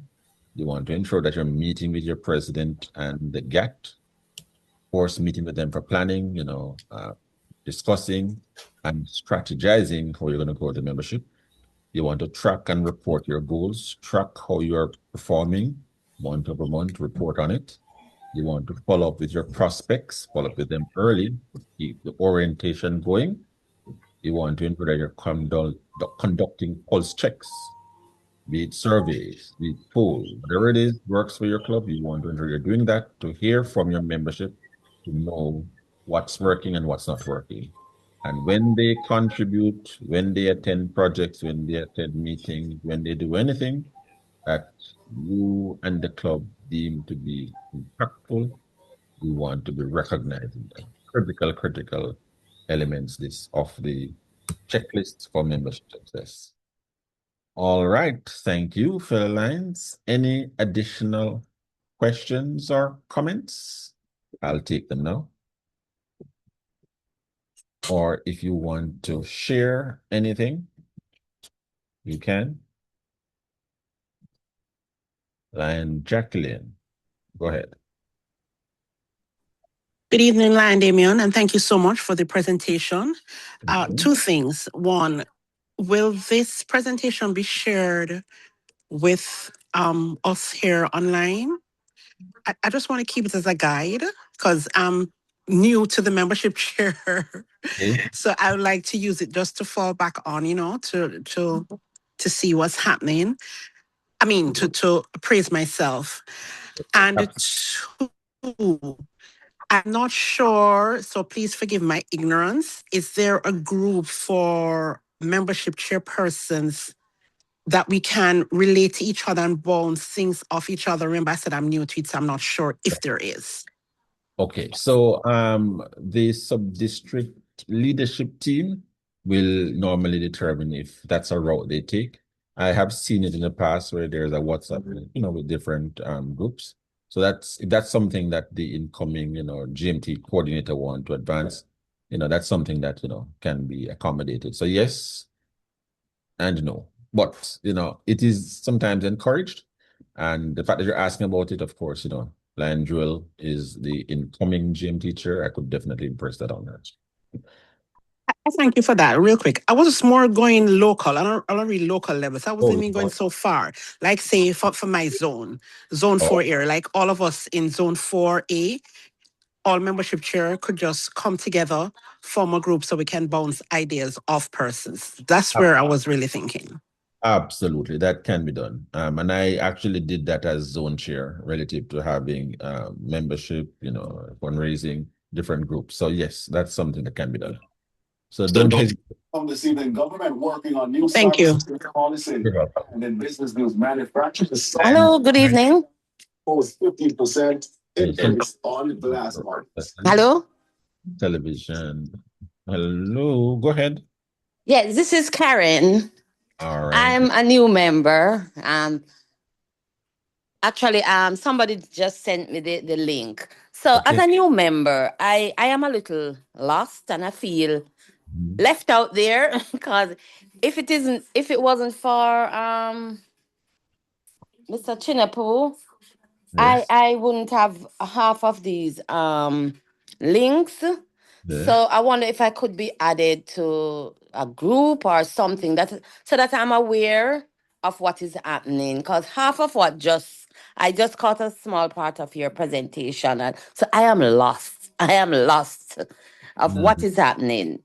you want to ensure that you're meeting with your president and the GAT, of course, meeting with them for planning, discussing and strategizing how you're going to grow the membership. You want to track and report your goals, track how you're performing month over month, report on it. You want to follow up with your prospects, follow up with them early, keep the orientation going. You want to ensure that you're conducting pulse checks, be it surveys, be it polls, whatever it is works for your club. You want to ensure you're doing that to hear from your membership, to know what's working and what's not working. And when they contribute, when they attend projects, when they attend meetings, when they do anything that you and the club deem to be impactful, you want to be recognizing them. Critical elements of the checklist for membership success. All right, thank you, fellow Lions. Any additional questions or comments? I'll take them now. Or if you want to share anything, you can. Lion Jacqueline, go ahead. Good evening, Lion Damien, and thank you so much for the presentation. Two things. One, will this presentation be shared with us here online? I just want to keep it as a guide because I'm new to the membership chair. Okay. So I would like to use it just to fall back on, to see what's happening. I mean, to praise myself. And two, I'm not sure, so please forgive my ignorance. Is there a group for membership chairpersons that we can relate to each other and bounce things off each other? Remember, I said I'm new to it, so I'm not sure if there is. Okay, so the sub-district leadership team will normally determine if that's a route they take. I have seen it in the past where there's a WhatsApp, with different groups. So if that's something that the incoming, GMT coordinator want to advance, that's something that, can be accommodated. So yes and no, but, it is sometimes encouraged. And the fact that you're asking about it, of course, Lion Jewel is the incoming GM teacher. I could definitely impress that on her. Thank you for that. Real quick, I was just more going local. I don't read local levels. I wasn't even going so far. Like say for my zone 4 area, like all of us in zone 4A, all membership chair could just come together, form a group so we can bounce ideas off persons. That's where I was really thinking. Absolutely, that can be done. And I actually did that as zone chair relative to having membership, fundraising, different groups. So yes, that's something that can be done. So don't hesitate. This evening, government working on new Thank you. policy, and then business news manufacturers. Hello, good evening. 15% increase on glass markets. Hello. Television. Hello, go ahead. Yes, this is Karen. All right. I'm a new member. Actually, somebody just sent me the link. So Okay. as a new member, I am a little lost and I feel left out there because if it wasn't for Mr. Chinapo, Yes. I wouldn't have half of these links. Yeah. So I wonder if I could be added to a group or something so that I'm aware of what is happening. Because half of I just caught a small part of your presentation, and so I am lost. I am lost of what is happening.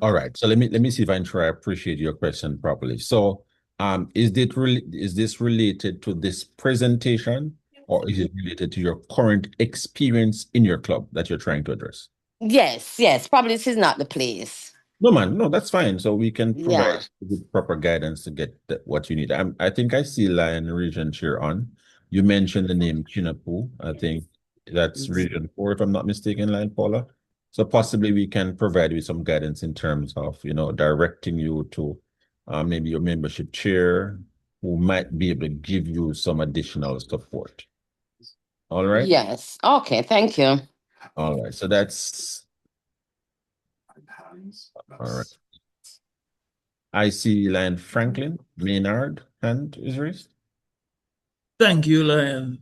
All right. So let me see if I can try to appreciate your question properly. So Is this related to this presentation, or is it related to your current experience in your club that you're trying to address? Yes. Probably this is not the place. No, man, no, that's fine. So we can Yeah. provide the proper guidance to get what you need. I think I see Lion Region Chair on. You mentioned the name Chinapu. I think that's Region 4, if I'm not mistaken, Lion Paula. So possibly we can provide you some guidance in terms of, directing you to maybe your membership chair who might be able to give you some additional support. All right? Yes. Okay, thank you. All right. So that's all right. I see Lion Franklin Maynard hand is raised. Thank you, Lion.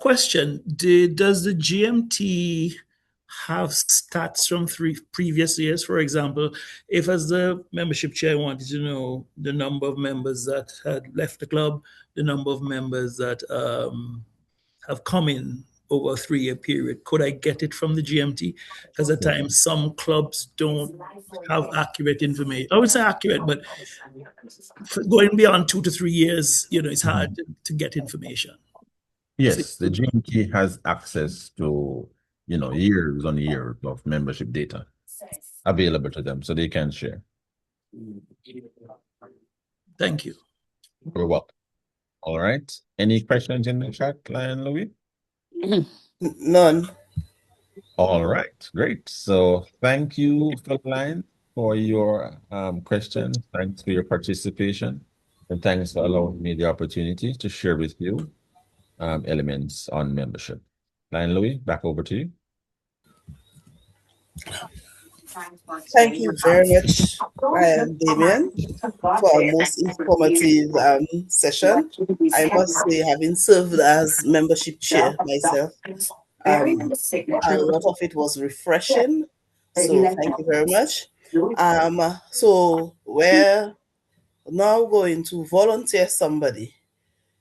Question: does the GMT have stats from previous years? For example, if as the membership chair I wanted to know the number of members that had left the club, the number of members that have come in over a 3-year period, could I get it from the GMT? Because at times some clubs don't have accurate information. I would say accurate, but going beyond 2 to 3 years, it's hard to get information. So, Yes, the GMT has access to, years on years of membership data available to them, so they can share. thank you. You're welcome. All right. Any questions in the chat, Lion Louis? None. All right, great. So thank you, Lion, for your questions. Thanks for your participation. And thanks for allowing me the opportunity to share with you elements on membership. Lion Louis, back over to you. Thank you very much, Damien, for a most informative session. I must say, having served as membership chair myself, a lot of it was refreshing. So thank you very much. So we're now going to volunteer somebody.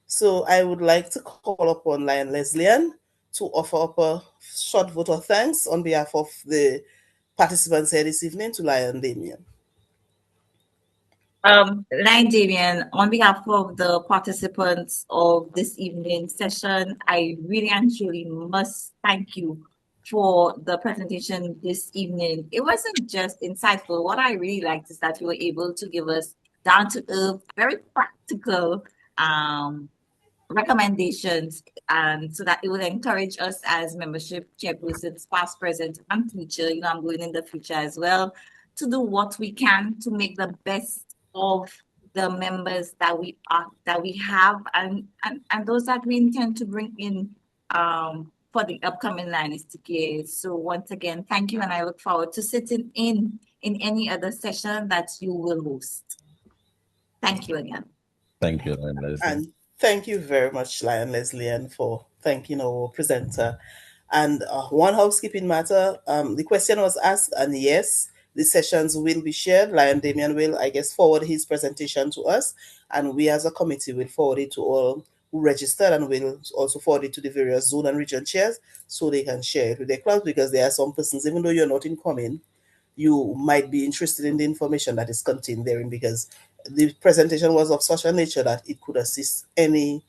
So I would like to call upon Lion Leslian to offer up a short vote of thanks on behalf of the participants here this evening to Lion Damien. Lion Damien, on behalf of the participants of this evening session, I really and truly must thank you for the presentation this evening. It wasn't just insightful. What I really liked is that you were able to give us down to earth, very practical recommendations, and so that it will encourage us as membership chairpersons, past, present, and future. I'm going in the future as well, to do what we can to make the best of the members that we have, and those that we intend to bring in for the upcoming Dynastic years. So once again, thank you, and I look forward to sitting in any other session that you will host. Thank you again. Thank you, Lion Leslie. And thank you very much, Lion Leslie, for thanking our presenter. And one housekeeping matter, the question was asked, and yes, the sessions will be shared. Lion Damien will, I guess, forward his presentation to us, and we as a committee will forward it to all who registered, and will also forward it to the various zone and region chairs so they can share it with their clubs, because there are some persons, even though you're not incoming, you might be interested in the information that is contained therein, because the presentation was of such a nature that it could assist any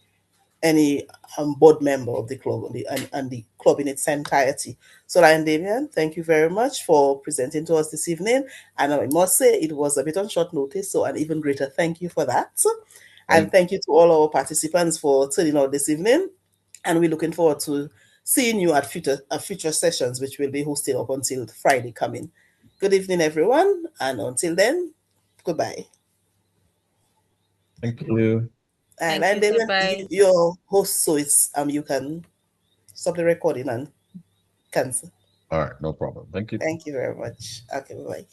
board member of the club and the club in its entirety. So, Lion Damien, thank you very much for presenting to us this evening. And I must say it was a bit on short notice, so an even greater thank you for that. And thank you to all our participants for turning out this evening. And we're looking forward to seeing you at future sessions, which will be hosted up until Friday coming. Good evening, everyone, and until then, goodbye. Thank you. And Thank you, then goodbye. your host, so it's you can stop the recording and cancel. All right, no problem. Thank you. Thank you very much. Okay, bye.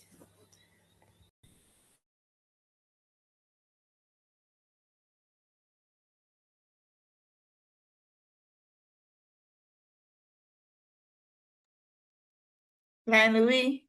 Lion Louis.